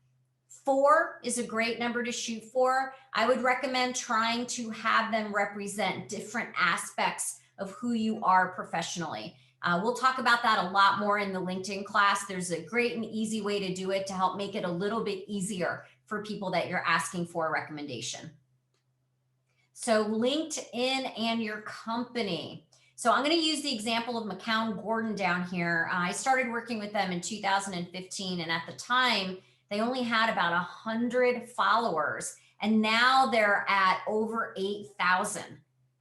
4 is a great number to shoot for. I would recommend trying to have them represent different aspects of who you are professionally. We'll talk about that a lot more in the LinkedIn class. There's a great and easy way to do it to help make it a little bit easier for people that you're asking for a recommendation. So LinkedIn and your company. So I'm going to use the example of McCown Gordon down here. I started working with them in 2015, and at the time, they only had about 100 followers, and now they're at over 8,000.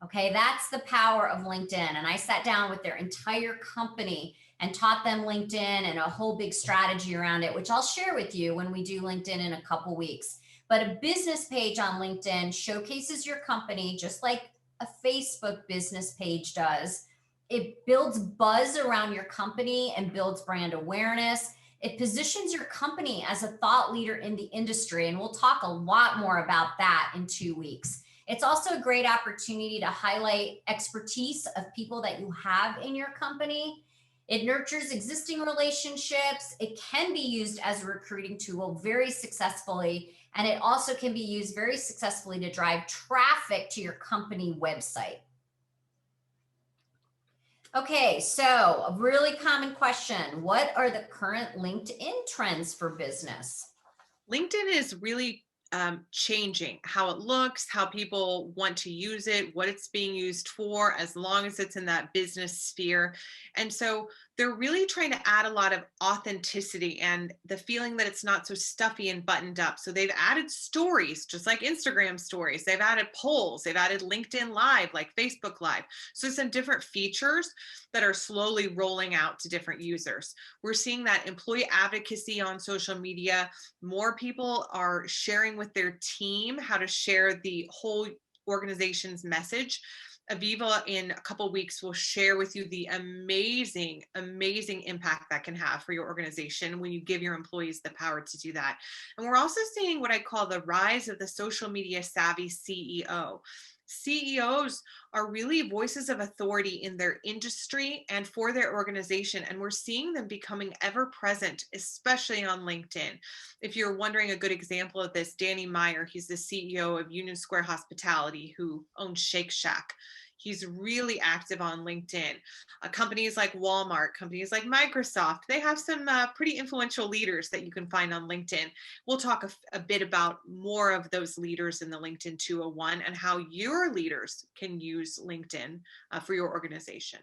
Okay, that's the power of LinkedIn. And I sat down with their entire company and taught them LinkedIn and a whole big strategy around it, which I'll share with you when we do LinkedIn in a couple weeks. But a business page on LinkedIn showcases your company just like a Facebook business page does. It builds buzz around your company and builds brand awareness. It positions your company as a thought leader in the industry. And we'll talk a lot more about that in 2 weeks. It's also a great opportunity to highlight expertise of people that you have in your company. It nurtures existing relationships. It can be used as a recruiting tool very successfully. And it also can be used very successfully to drive traffic to your company website. Okay, so a really common question. What are the current LinkedIn trends for business? LinkedIn is really changing how it looks, how people want to use it, what it's being used for, as long as it's in that business sphere. And so they're really trying to add a lot of authenticity and the feeling that it's not so stuffy and buttoned up. So they've added stories, just like Instagram stories. They've added polls. They've added LinkedIn Live, like Facebook Live. So some different features that are slowly rolling out to different users. We're seeing that employee advocacy on social media. More people are sharing with their team how to share the whole organization's message. Aviva in a couple of weeks will share with you the amazing, amazing impact that can have for your organization when you give your employees the power to do that. And we're also seeing what I call the rise of the social media savvy CEO. CEOs are really voices of authority in their industry and for their organization. And we're seeing them becoming ever present, especially on LinkedIn. If you're wondering a good example of this, Danny Meyer, he's the CEO of Union Square Hospitality, who owns Shake Shack. He's really active on LinkedIn. Companies like Walmart, companies like Microsoft, they have some pretty influential leaders that you can find on LinkedIn. We'll talk a bit about more of those leaders in the LinkedIn 201 and how your leaders can use LinkedIn for your organization.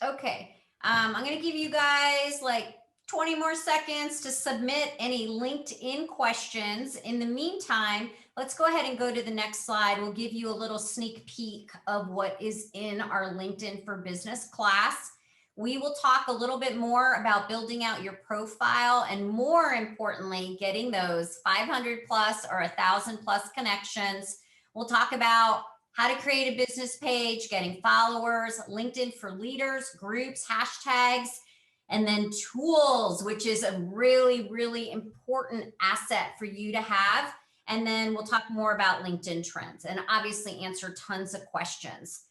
Okay, I'm going to give you guys like 20 more seconds to submit any LinkedIn questions. In the meantime, let's go ahead and go to the next slide. We'll give you a little sneak peek of what is in our LinkedIn for Business class. We will talk a little bit more about building out your profile and, more importantly, getting those 500 plus or 1,000 plus connections. We'll talk about how to create a business page, getting followers, LinkedIn for leaders, groups, hashtags, and then tools, which is a really, really important asset for you to have. And then we'll talk more about LinkedIn trends and obviously answer tons of questions.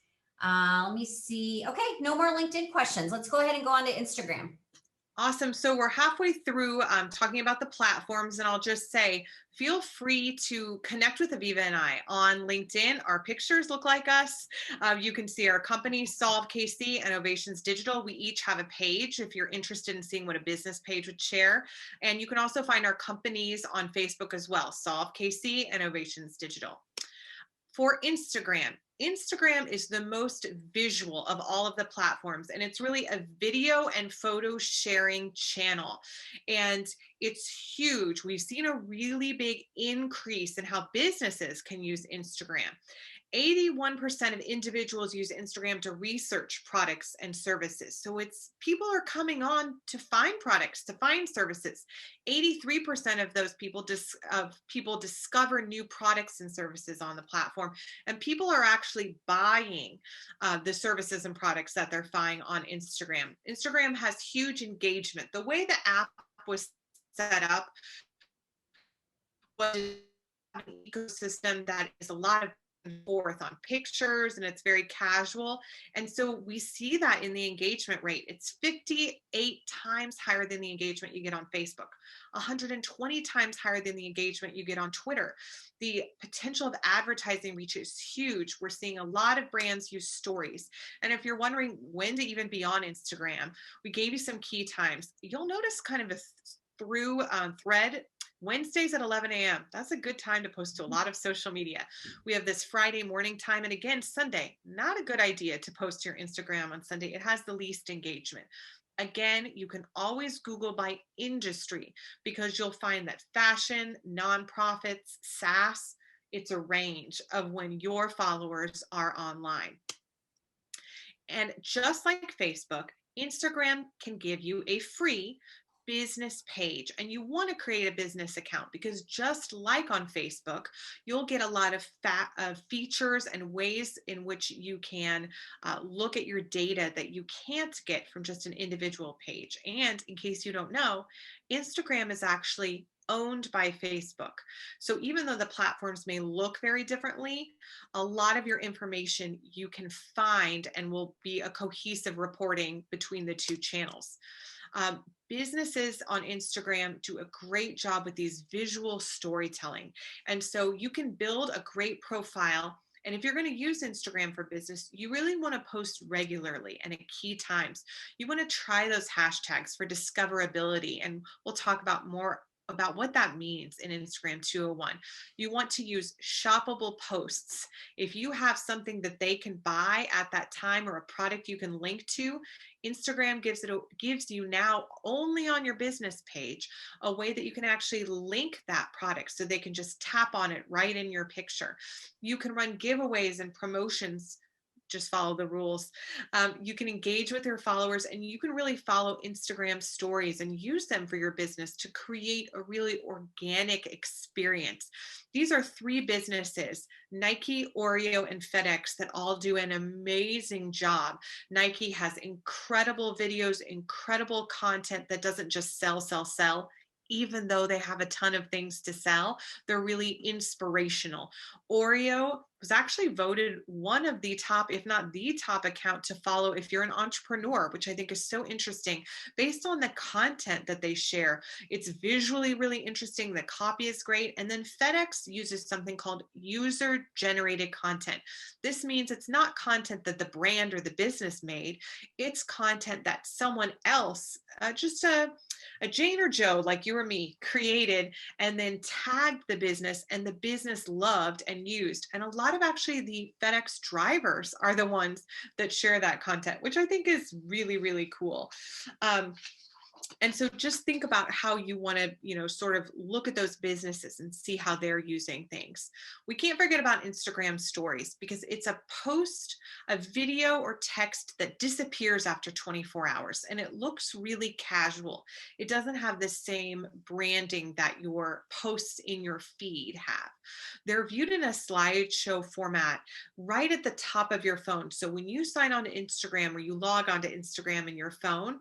Let me see. Okay, no more LinkedIn questions. Let's go ahead and go on to Instagram. Awesome. So we're halfway through talking about the platforms, and I'll just say, feel free to connect with Aviva and I on LinkedIn. Our pictures look like us. You can see our company, Solve KC and Ovations Digital. We each have a page if you're interested in seeing what a business page would share. And you can also find our companies on Facebook as well, Solve KC and Ovations Digital. For Instagram, Instagram is the most visual of all of the platforms, and it's really a video and photo sharing channel. And it's huge. We've seen a really big increase in how businesses can use Instagram. 81% of individuals use Instagram to research products and services. So it's people are coming on to find products, to find services. 83% of those people discover new products and services on the platform, and people are actually buying the services and products that they're finding on Instagram. Instagram has huge engagement. The way the app was set up was an ecosystem that is a lot of forth on pictures, and it's very casual. And so we see that in the engagement rate. It's 58 times higher than the engagement you get on Facebook, 120 times higher than the engagement you get on Twitter. The potential of advertising reach is huge. We're seeing a lot of brands use stories. And if you're wondering when to even be on Instagram, we gave you some key times. You'll notice kind of a through thread. Wednesdays at 11 a.m. That's a good time to post to a lot of social media. We have this Friday morning time, and again, Sunday, not a good idea to post to your Instagram on Sunday. It has the least engagement. Again, you can always Google by industry because you'll find that fashion, nonprofits, SaaS, it's a range of when your followers are online. And just like Facebook, Instagram can give you a free business page and you want to create a business account, because just like on Facebook, you'll get a lot of features and ways in which you can look at your data that you can't get from just an individual page. And in case you don't know, Instagram is actually owned by Facebook. So even though the platforms may look very differently, a lot of your information you can find and will be a cohesive reporting between the two channels. Businesses on Instagram do a great job with these visual storytelling. And so you can build a great profile. And if you're going to use Instagram for business, you really want to post regularly and at key times. You want to try those hashtags for discoverability. And we'll talk about more about what that means in Instagram 201. You want to use shoppable posts. If you have something that they can buy at that time or a product you can link to, Instagram gives you now only on your business page a way that you can actually link that product so they can just tap on it right in your picture. You can run giveaways and promotions. Just follow the rules. You can engage with your followers, and you can really follow Instagram stories and use them for your business to create a really organic experience. These are 3 businesses, Nike, Oreo, and FedEx, that all do an amazing job. Nike has incredible videos, incredible content that doesn't just sell. Even though they have a ton of things to sell, they're really inspirational. Oreo was actually voted one of the top, if not the top account to follow if you're an entrepreneur, which I think is so interesting based on the content that they share. It's visually really interesting. The copy is great. And then FedEx uses something called user generated content. This means it's not content that the brand or the business made. It's content that someone else, just a Jane or Joe like you or me, created and then tagged the business, and the business loved and used. And a lot of actually the FedEx drivers are the ones that share that content, which I think is really, really cool. And so just think about how you want to, sort of look at those businesses and see how they're using things. We can't forget about Instagram stories, because it's a post, a video or text that disappears after 24 hours, and it looks really casual. It doesn't have the same branding that your posts in your feed have. They're viewed in a slideshow format right at the top of your phone. So when you sign on to Instagram or you log on to Instagram in your phone,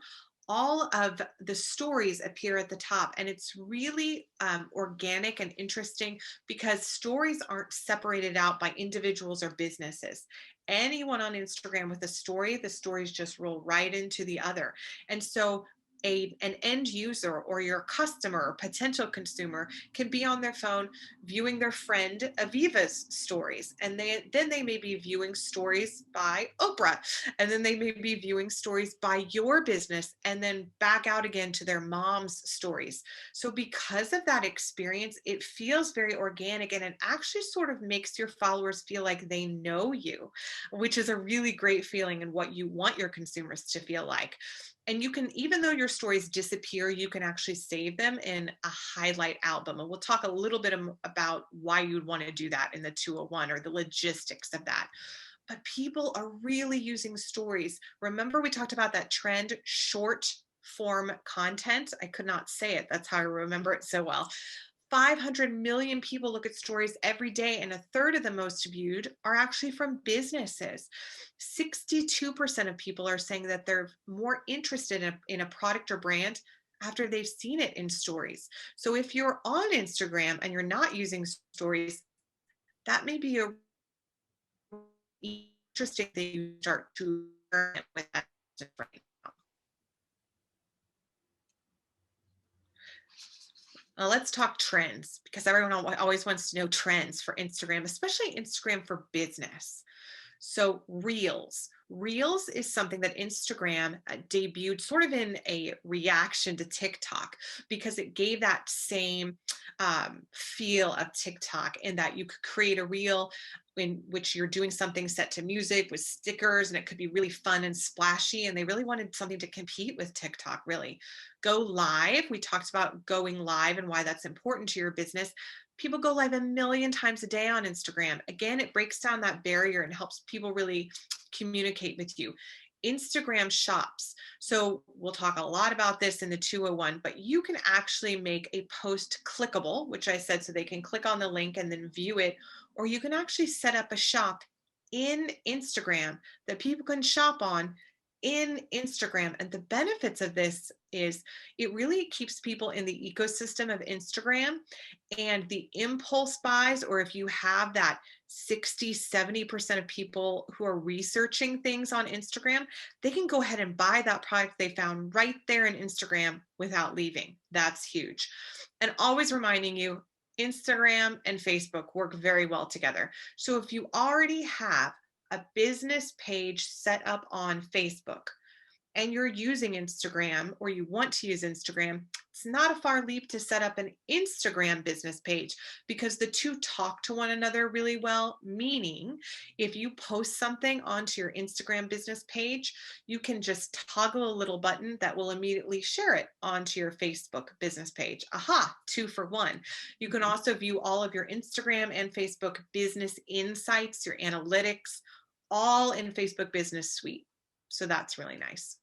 all of the stories appear at the top, and it's really organic and interesting because stories aren't separated out by individuals or businesses. Anyone on Instagram with a story, the stories just roll right into the other. And so an end user or your customer or potential consumer can be on their phone viewing their friend Aviva's stories, and then they may be viewing stories by Oprah, and then they may be viewing stories by your business, and then back out again to their mom's stories. So because of that experience, it feels very organic, and it actually sort of makes your followers feel like they know you, which is a really great feeling and what you want your consumers to feel like. And you can, even though your stories disappear, you can actually save them in a highlight album. And we'll talk a little bit about why you'd want to do that in the 201, or the logistics of that. But people are really using stories. Remember, we talked about that trend, short form content. I could not say it. That's how I remember it so well. 500 million people look at stories every day, and a third of the most viewed are actually from businesses. 62% of people are saying that they're more interested in a product or brand after they've seen it in stories. So if you're on Instagram and you're not using stories, that may be a interesting thing you start to learn with that right now. Let's talk trends, because everyone always wants to know trends for Instagram, especially Instagram for business. So Reels. Reels is something that Instagram debuted sort of in a reaction to TikTok, because it gave that same feel of TikTok, in that you could create a reel in which you're doing something set to music with stickers, and it could be really fun and splashy. And they really wanted something to compete with TikTok, really. Go live. We talked about going live and why that's important to your business. People go live 1 million times a day on Instagram. Again, it breaks down that barrier and helps people really communicate with you. Instagram shops. So we'll talk a lot about this in the 201, but you can actually make a post clickable, which I said, so they can click on the link and then view it, or you can actually set up a shop in Instagram that people can shop on in Instagram. And the benefits of this is it really keeps people in the ecosystem of Instagram, and the impulse buys, or if you have that 60-70% of people who are researching things on Instagram, they can go ahead and buy that product they found right there in Instagram without leaving. That's huge. And always reminding you, Instagram and Facebook work very well together. So if you already have a business page set up on Facebook and you're using Instagram, or you want to use Instagram, it's not a far leap to set up an Instagram business page, because the two talk to one another really well. Meaning, if you post something onto your Instagram business page, you can just toggle a little button that will immediately share it onto your Facebook business page. Aha, 2 for 1. You can also view all of your Instagram and Facebook business insights, your analytics, all in Facebook Business Suite. So that's really nice.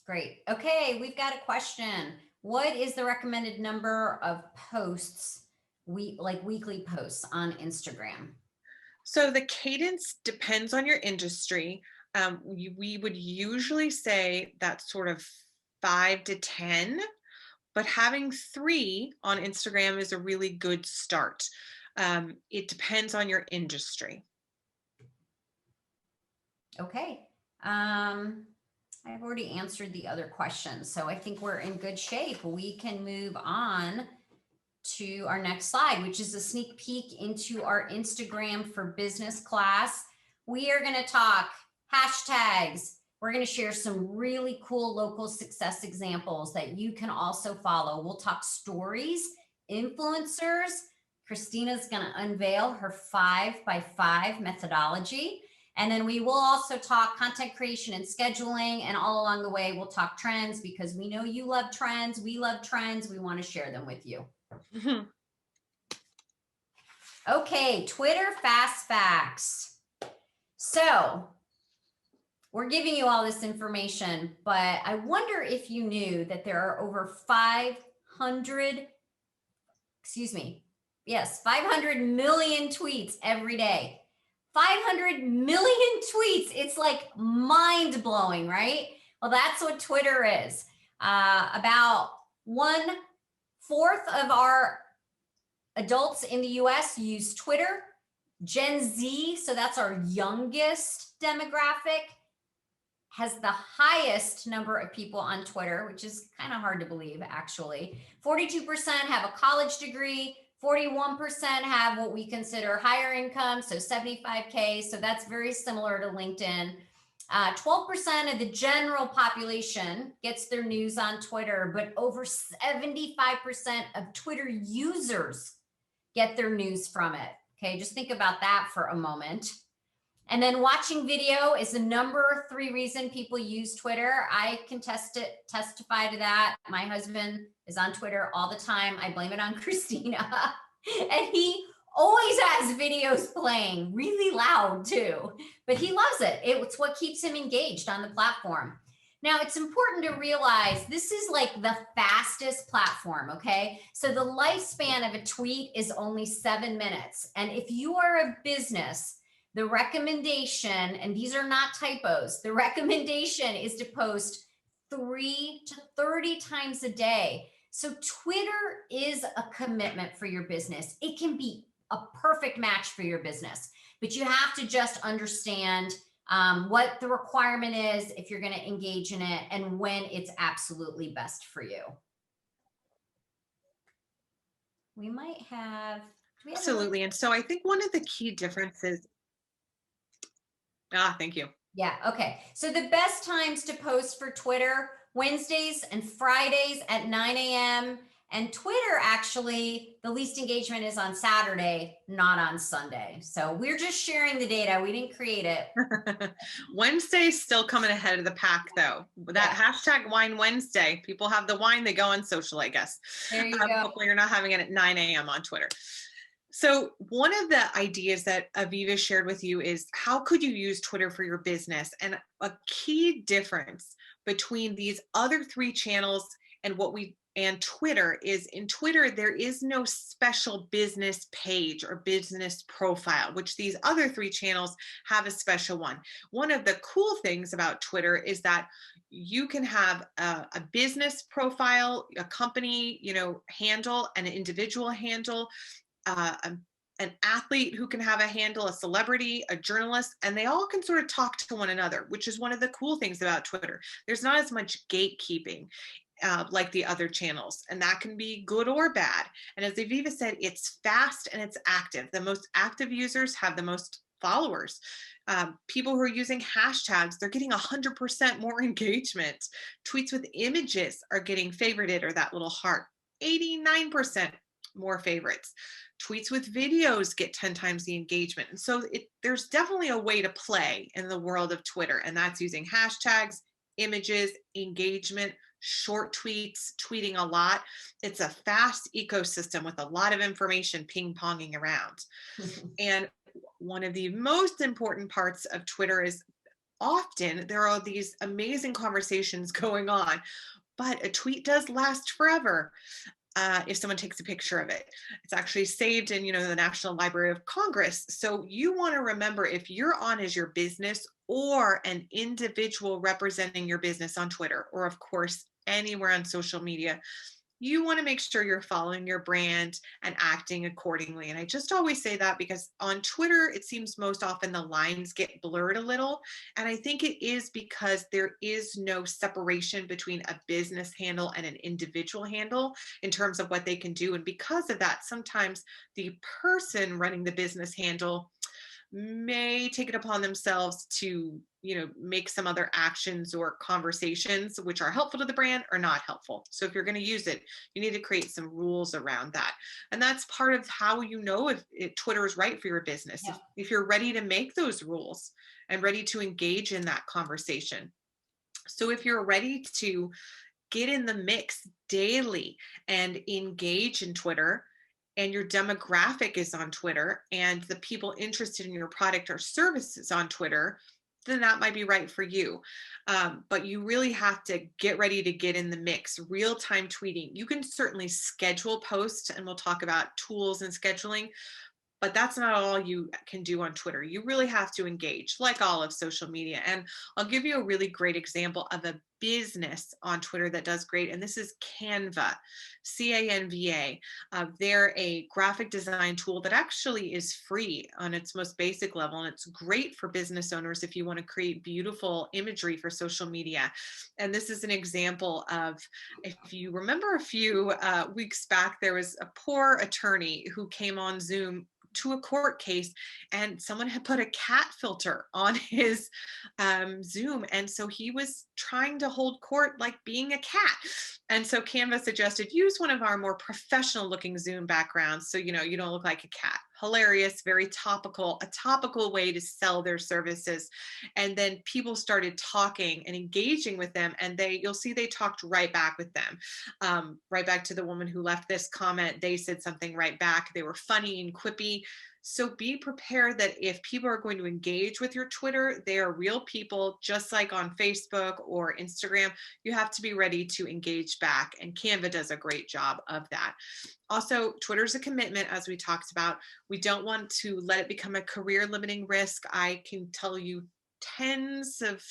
Great. Okay, we've got a question. What is the recommended number of posts, weekly posts on Instagram? So the cadence depends on your industry. We would usually say that's sort of 5 to 10, but having 3 on Instagram is a really good start. It depends on your industry. Okay. I've already answered the other questions, so I think we're in good shape. We can move on to our next slide, which is a sneak peek into our Instagram for Business class. We are going to talk hashtags. We're going to share some really cool local success examples that you can also follow. We'll talk stories, influencers. Christina's going to unveil her 5x5 methodology. And then we will also talk content creation and scheduling. And all along the way, we'll talk trends, because we know you love trends. We love trends. We want to share them with you. Okay, Twitter fast facts. So we're giving you all this information, but I wonder if you knew that there are over 500 million tweets every day. 500 million tweets. It's like mind blowing, right? Well, that's what Twitter is. About 1/4 of our adults in the US use Twitter. Gen Z, so that's our youngest demographic, has the highest number of people on Twitter, which is kind of hard to believe, actually. 42% have a college degree. 41% have what we consider higher income, so 75K. So that's very similar to LinkedIn. 12% of the general population gets their news on Twitter, but over 75% of Twitter users get their news from it. Okay, just think about that for a moment. And then watching video is the number 3 reason people use Twitter. I can testify to that. My husband is on Twitter all the time. I blame it on Christina. And he always has videos playing really loud too, but he loves it. It's what keeps him engaged on the platform. Now, it's important to realize this is like the fastest platform, okay? So the lifespan of a tweet is only 7 minutes. And if you are a business, the recommendation, and these are not typos, the recommendation is to post 3 to 30 times a day. So Twitter is a commitment for your business. It can be a perfect match for your business, but you have to just understand what the requirement is if you're going to engage in it and when it's absolutely best for you. We might have. Absolutely. And so I think one of the key differences. Thank you. Yeah. Okay. So the best times to post for Twitter: Wednesdays and Fridays at 9 a.m. And Twitter, actually, the least engagement is on Saturday, not on Sunday. So we're just sharing the data. We didn't create it. Wednesday's still coming ahead of the pack, though. That hashtag Wine Wednesday, people have the wine, they go on social, I guess. There you go. Hopefully you're not having it at 9 a.m. on Twitter. So one of the ideas that Aviva shared with you is, how could you use Twitter for your business? And a key difference between these other three channels and Twitter is, in Twitter, there is no special business page or business profile, which these other three channels have a special one. One of the cool things about Twitter is that you can have a business profile, a company, handle, and an individual handle, an athlete who can have a handle, a celebrity, a journalist, and they all can sort of talk to one another, which is one of the cool things about Twitter. There's not as much gatekeeping like the other channels, and that can be good or bad. And as Aviva said, it's fast and it's active. The most active users have the most followers. People who are using hashtags, they're getting 100% more engagement. Tweets with images are getting favorited, or that little heart, 89% more favorites. Tweets with videos get 10 times the engagement. And so there's definitely a way to play in the world of Twitter, and that's using hashtags, images, engagement, short tweets, tweeting a lot. It's a fast ecosystem with a lot of information ping-ponging around. And one of the most important parts of Twitter is often there are these amazing conversations going on, but a tweet does last forever. If someone takes a picture of it, it's actually saved in, the National Library of Congress. So you want to remember, if you're on as your business or an individual representing your business on Twitter, or of course, anywhere on social media, you want to make sure you're following your brand and acting accordingly. And I just always say that because on Twitter, it seems most often the lines get blurred a little. And I think it is because there is no separation between a business handle and an individual handle in terms of what they can do. And because of that, sometimes the person running the business handle may take it upon themselves to, make some other actions or conversations which are helpful to the brand or not helpful. So if you're going to use it, you need to create some rules around that. And that's part of how if Twitter is right for your business. Yeah. If you're ready to make those rules and ready to engage in that conversation. So if you're ready to get in the mix daily and engage in Twitter, and your demographic is on Twitter, and the people interested in your product or services on Twitter, then that might be right for you. But you really have to get ready to get in the mix. Real-time tweeting. You can certainly schedule posts, and we'll talk about tools and scheduling, but that's not all you can do on Twitter. You really have to engage, like all of social media. And I'll give you a really great example of a business on Twitter that does great. And this is Canva, Canva. They're a graphic design tool that actually is free on its most basic level. And it's great for business owners if you want to create beautiful imagery for social media. And this is an example of, if you remember a few weeks back, there was a poor attorney who came on Zoom to a court case, and someone had put a cat filter on his Zoom. And so he was trying to hold court like being a cat. And so Canva suggested use one of our more professional looking Zoom backgrounds, so you don't look like a cat. Hilarious, very topical, a topical way to sell their services. And then people started talking and engaging with them, and you'll see they talked right back with them. Right back to the woman who left this comment. They said something right back. They were funny and quippy. So be prepared that if people are going to engage with your Twitter, they are real people, just like on Facebook or Instagram. You have to be ready to engage back, and Canva does a great job of that. Also, Twitter's a commitment, as we talked about. We don't want to let it become a career limiting risk. I can tell you tens of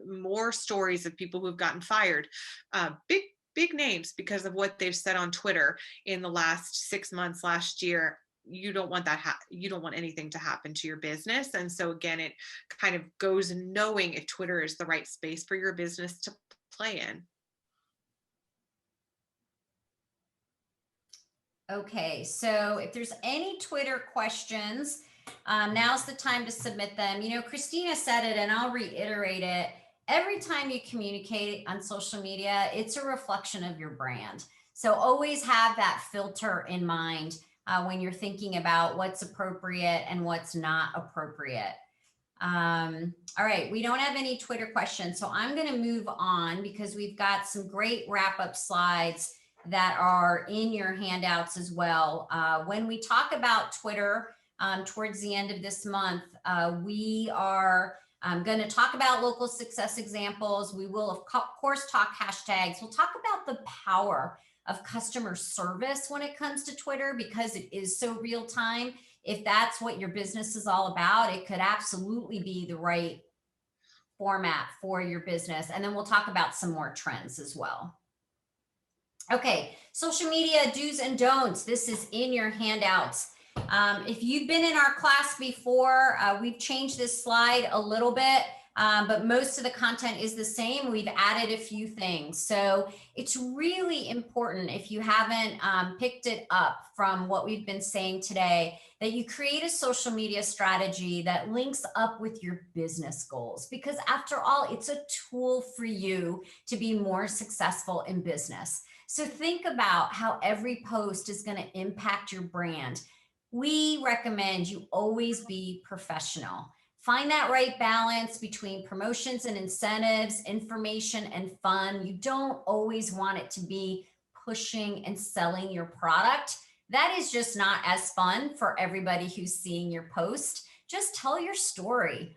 more stories of people who have gotten fired, big names, because of what they've said on Twitter in the last 6 months, last year. You don't want that. You don't want anything to happen to your business. And so again, it kind of goes knowing if Twitter is the right space for your business to play in. Okay, so if there's any Twitter questions, now's the time to submit them. Christina said it, and I'll reiterate it. Every time you communicate on social media, it's a reflection of your brand. So always have that filter in mind when you're thinking about what's appropriate and what's not appropriate. All right, we don't have any Twitter questions, so I'm going to move on because we've got some great wrap-up slides that are in your handouts as well. When we talk about Twitter towards the end of this month, we are I'm going to talk about local success examples. We will, of course, talk hashtags. We'll talk about the power of customer service when it comes to Twitter, because it is so real time. If that's what your business is all about, it could absolutely be the right format for your business. And then we'll talk about some more trends as well. Okay, social media do's and don'ts. This is in your handouts. If you've been in our class before, we've changed this slide a little bit, but most of the content is the same. We've added a few things. So it's really important, if you haven't picked it up from what we've been saying today, that you create a social media strategy that links up with your business goals, because after all, it's a tool for you to be more successful in business. So think about how every post is going to impact your brand. We recommend you always be professional. Find that right balance between promotions and incentives, information and fun. You don't always want it to be pushing and selling your product. That is just not as fun for everybody who's seeing your post. Just tell your story.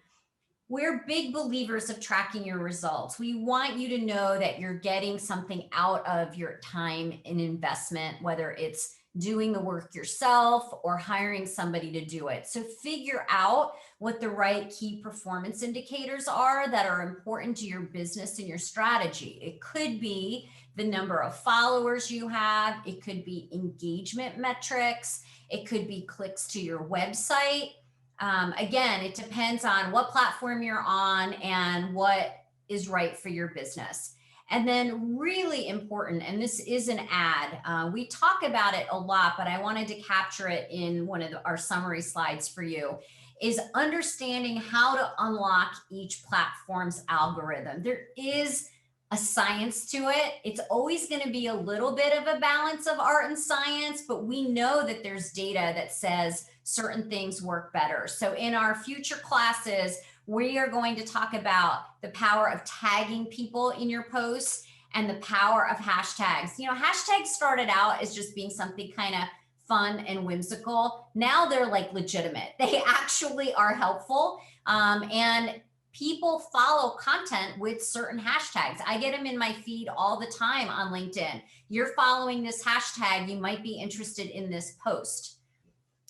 We're big believers of tracking your results. We want you to know that you're getting something out of your time and investment, whether it's doing the work yourself or hiring somebody to do it. So figure out what the right key performance indicators are that are important to your business and your strategy. It could be the number of followers you have. It could be engagement metrics. It could be clicks to your website. Again, it depends on what platform you're on and what is right for your business. And then really important, and this is an ad, we talk about it a lot, but I wanted to capture it in one of our summary slides for you, is understanding how to unlock each platform's algorithm. There is a science to it. It's always going to be a little bit of a balance of art and science, but we know that there's data that says certain things work better. So in our future classes, we are going to talk about the power of tagging people in your posts and the power of hashtags. You know, hashtags started out as just being something kind of fun and whimsical. Now they're like legitimate. They actually are helpful. And people follow content with certain hashtags. I get them in my feed all the time on LinkedIn. You're following this hashtag, you might be interested in this post.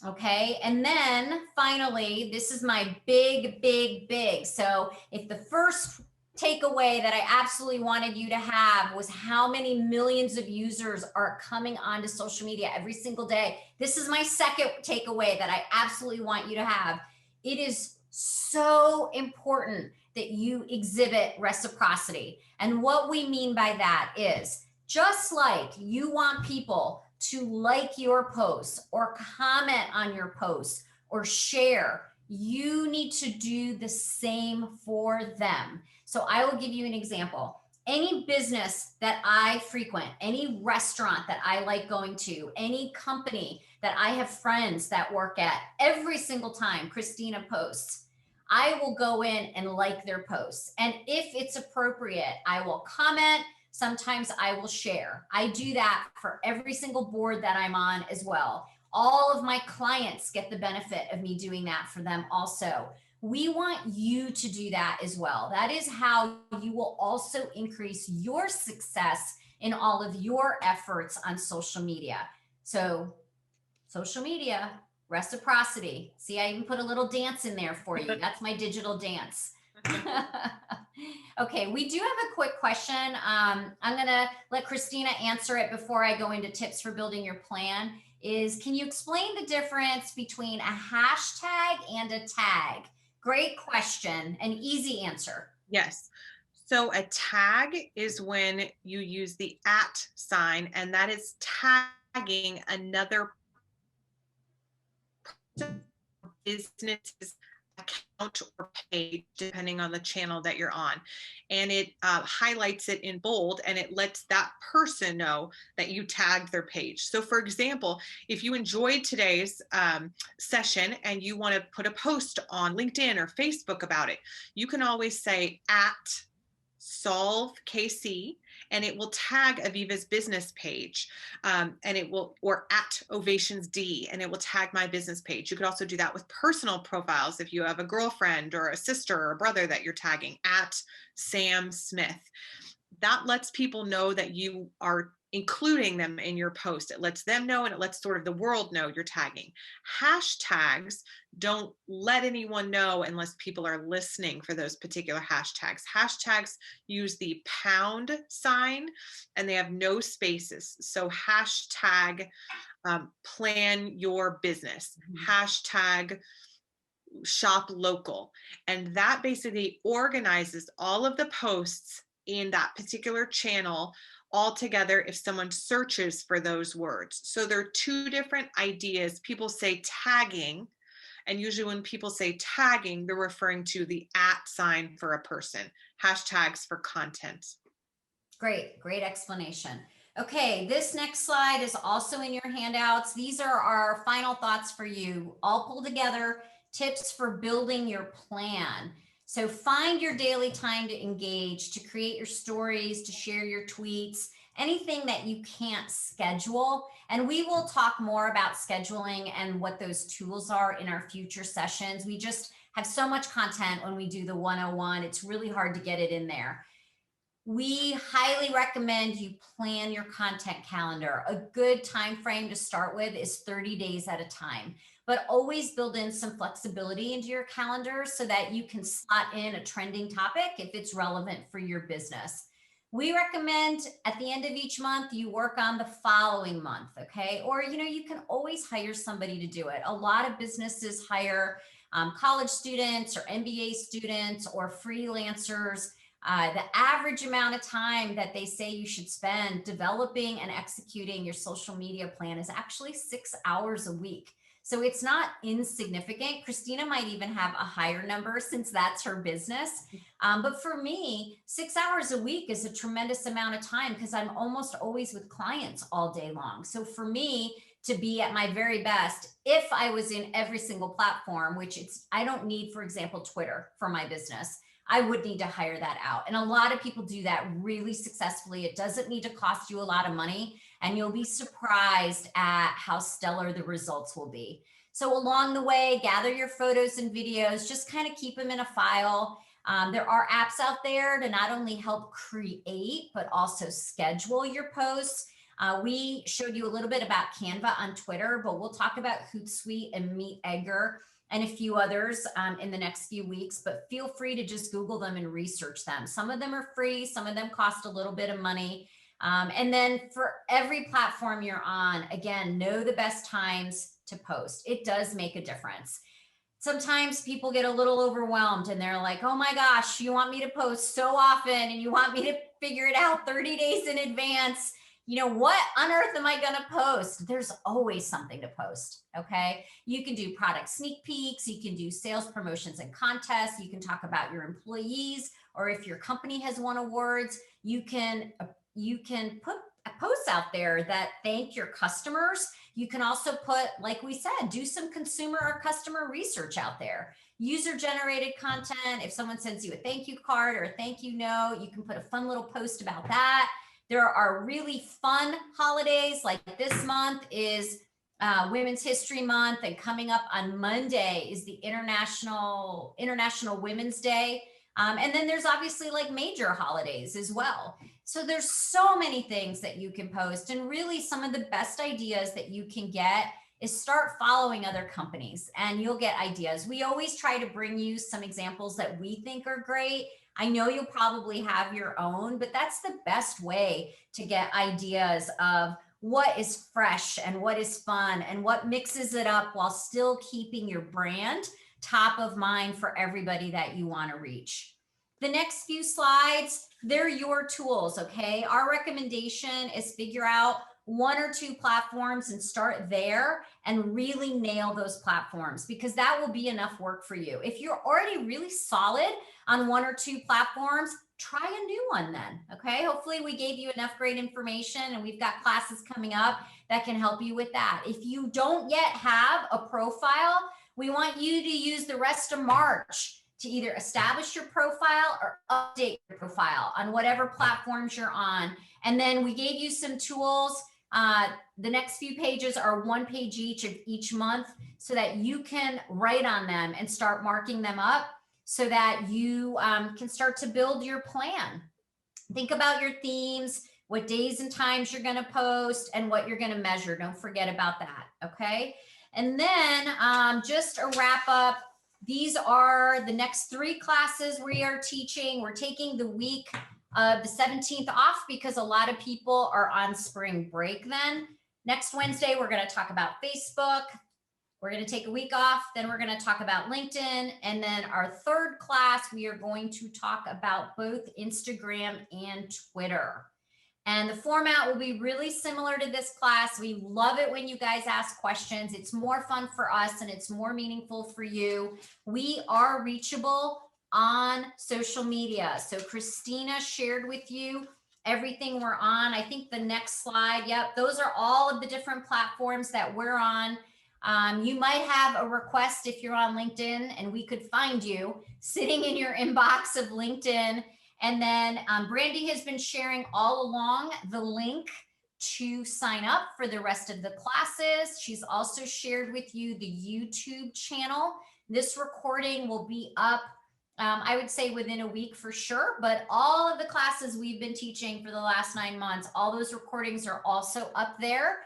Okay, and then finally, this is my big. So if the first takeaway that I absolutely wanted you to have was how many millions of users are coming onto social media every single day, this is my second takeaway that I absolutely want you to have. It is so important that you exhibit reciprocity. And what we mean by that is, just like you want people to like your posts or comment on your posts or share, you need to do the same for them. So I will give you an example. Any business that I frequent, any restaurant that I like going to, any company that I have friends that work at, every single time Christina posts, I will go in and like their posts. And if it's appropriate, I will comment. Sometimes I will share. I do that for every single board that I'm on as well. All of my clients get the benefit of me doing that for them also. We want you to do that as well. That is how you will also increase your success in all of your efforts on social media. So social media, reciprocity. See, I even put a little dance in there for you. That's my digital dance. Okay, we do have a quick question. I'm gonna let Christina answer it before I go into tips for building your plan. Can you explain the difference between a hashtag and a tag? Great question, an easy answer. Yes. So a tag is when you use the @ sign, and that is tagging another business's account or page, depending on the channel that you're on. And it highlights it in bold, and it lets that person know that you tagged their page. So for example, if you enjoyed today's session and you want to put a post on LinkedIn or Facebook about it, you can always say solve KC, and it will tag Aviva's business page, and it will, or at Ovations D, and it will tag my business page. You could also do that with personal profiles if you have a girlfriend or a sister or a brother that you're tagging, at Sam Smith. That lets people know that you are including them in your post. It lets them know, and it lets sort of the world know you're tagging. Hashtags don't let anyone know unless people are listening for those particular hashtags. Hashtags use the pound sign and they have no spaces. So hashtag plan your business, hashtag shop local. And that basically organizes all of the posts in that particular channel all together if someone searches for those words. So there are two different ideas. People say tagging, and usually when people say tagging, they're referring to the at sign for a person, hashtags for content. Great explanation. Okay, this next slide is also in your handouts. These are our final thoughts for you, all pulled together, tips for building your plan. So find your daily time to engage, to create your stories, to share your tweets, anything that you can't schedule. And we will talk more about scheduling and what those tools are in our future sessions. We just have so much content when we do the 101. It's really hard to get it in there. We highly recommend you plan your content calendar. A good time frame to start with is 30 days at a time, but always build in some flexibility into your calendar so that you can slot in a trending topic if it's relevant for your business. We recommend at the end of each month, you work on the following month, okay? Or, you can always hire somebody to do it. A lot of businesses hire college students or MBA students or freelancers. The average amount of time that they say you should spend developing and executing your social media plan is actually 6 hours a week. So it's not insignificant. Christina might even have a higher number since that's her business. But for me, 6 hours a week is a tremendous amount of time because I'm almost always with clients all day long. So for me to be at my very best, if I was in every single platform, which I don't need, for example, Twitter for my business, I would need to hire that out. And a lot of people do that really successfully. It doesn't need to cost you a lot of money, and you'll be surprised at how stellar the results will be. So along the way, gather your photos and videos, just kind of keep them in a file. There are apps out there to not only help create, but also schedule your posts. We showed you a little bit about Canva on Twitter, but we'll talk about Hootsuite and Meet Edgar and a few others in the next few weeks, but feel free to just Google them and research them. Some of them are free, some of them cost a little bit of money. And then for every platform you're on, again, know the best times to post. It does make a difference. Sometimes people get a little overwhelmed and they're like, oh my gosh, you want me to post so often and you want me to figure it out 30 days in advance. What on earth am I going to post? There's always something to post. Okay. You can do product sneak peeks. You can do sales promotions and contests. You can talk about your employees, or if your company has won awards, you can put posts out there that thank your customers. You can also put, like we said, do some consumer or customer research out there. User generated content. If someone sends you a thank you card or a thank you note, you can put a fun little post about that. There are really fun holidays, like this month is Women's History Month, and coming up on Monday is the International Women's Day. And then there's obviously like major holidays as well. So there's so many things that you can post, and really some of the best ideas that you can get is start following other companies and you'll get ideas. We always try to bring you some examples that we think are great. I know you'll probably have your own, but that's the best way to get ideas of what is fresh and what is fun and what mixes it up while still keeping your brand top of mind for everybody that you want to reach. The next few slides, they're your tools, okay? Our recommendation is figure out 1 or 2 platforms and start there and really nail those platforms, because that will be enough work for you. If you're already really solid on 1 or 2 platforms, try a new one then, okay? Hopefully we gave you enough great information, and we've got classes coming up that can help you with that. If you don't yet have a profile, we want you to use the rest of March to either establish your profile or update your profile on whatever platforms you're on. And then we gave you some tools. The next few pages are 1 page each of each month so that you can write on them and start marking them up so that you can start to build your plan. Think about your themes, what days and times you're going to post, and what you're going to measure. Don't forget about that. Okay. And then just a wrap up. These are the next 3 classes we are teaching. We're taking the week of the 17th off because a lot of people are on spring break then. Next Wednesday, we're going to talk about Facebook. We're going to take a week off. Then we're going to talk about LinkedIn. And then our 3rd class, we are going to talk about both Instagram and Twitter. And the format will be really similar to this class. We love it when you guys ask questions. It's more fun for us and it's more meaningful for you. We are reachable on social media. So Christina shared with you everything we're on. I think the next slide, yep, those are all of the different platforms that we're on. You might have a request if you're on LinkedIn and we could find you sitting in your inbox of LinkedIn. And then Brandy has been sharing all along the link to sign up for the rest of the classes. She's also shared with you the YouTube channel. This recording will be up, I would say within a week for sure, but all of the classes we've been teaching for the last 9 months, all those recordings are also up there.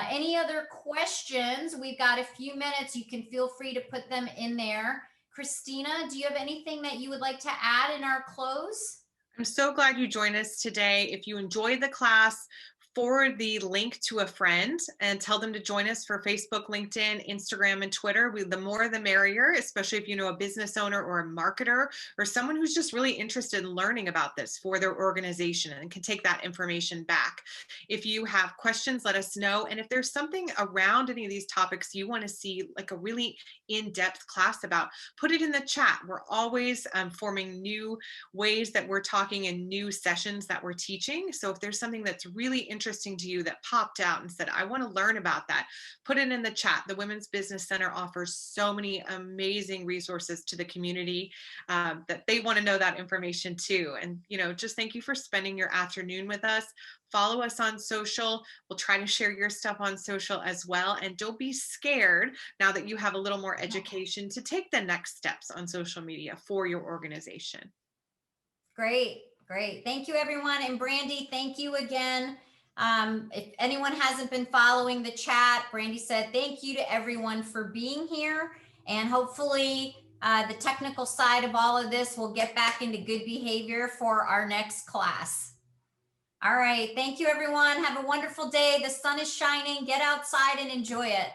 Any other questions? We've got a few minutes. You can feel free to put them in there. Christina, do you have anything that you would like to add in our close? I'm so glad you joined us today. If you enjoyed the class, forward the link to a friend and tell them to join us for Facebook, LinkedIn, Instagram, and Twitter. The more the merrier, especially if you know a business owner or a marketer or someone who's just really interested in learning about this for their organization and can take that information back. If you have questions, let us know. And if there's something around any of these topics you want to see like a really in-depth class about, put it in the chat. We're always forming new ways that we're talking and new sessions that we're teaching. So if there's something that's really interesting to you that popped out and said, I want to learn about that, put it in the chat. The Women's Business Center offers so many amazing resources to the community that they want to know that information too. And, just thank you for spending your afternoon with us. Follow us on social. We'll try to share your stuff on social as well. And don't be scared now that you have a little more education to take the next steps on social media for your organization. Great. Thank you, everyone. And Brandy, thank you again. If anyone hasn't been following the chat, Brandy said, thank you to everyone for being here. And hopefully the technical side of all of this will get back into good behavior for our next class. All right. Thank you, everyone. Have a wonderful day. The sun is shining. Get outside and enjoy it.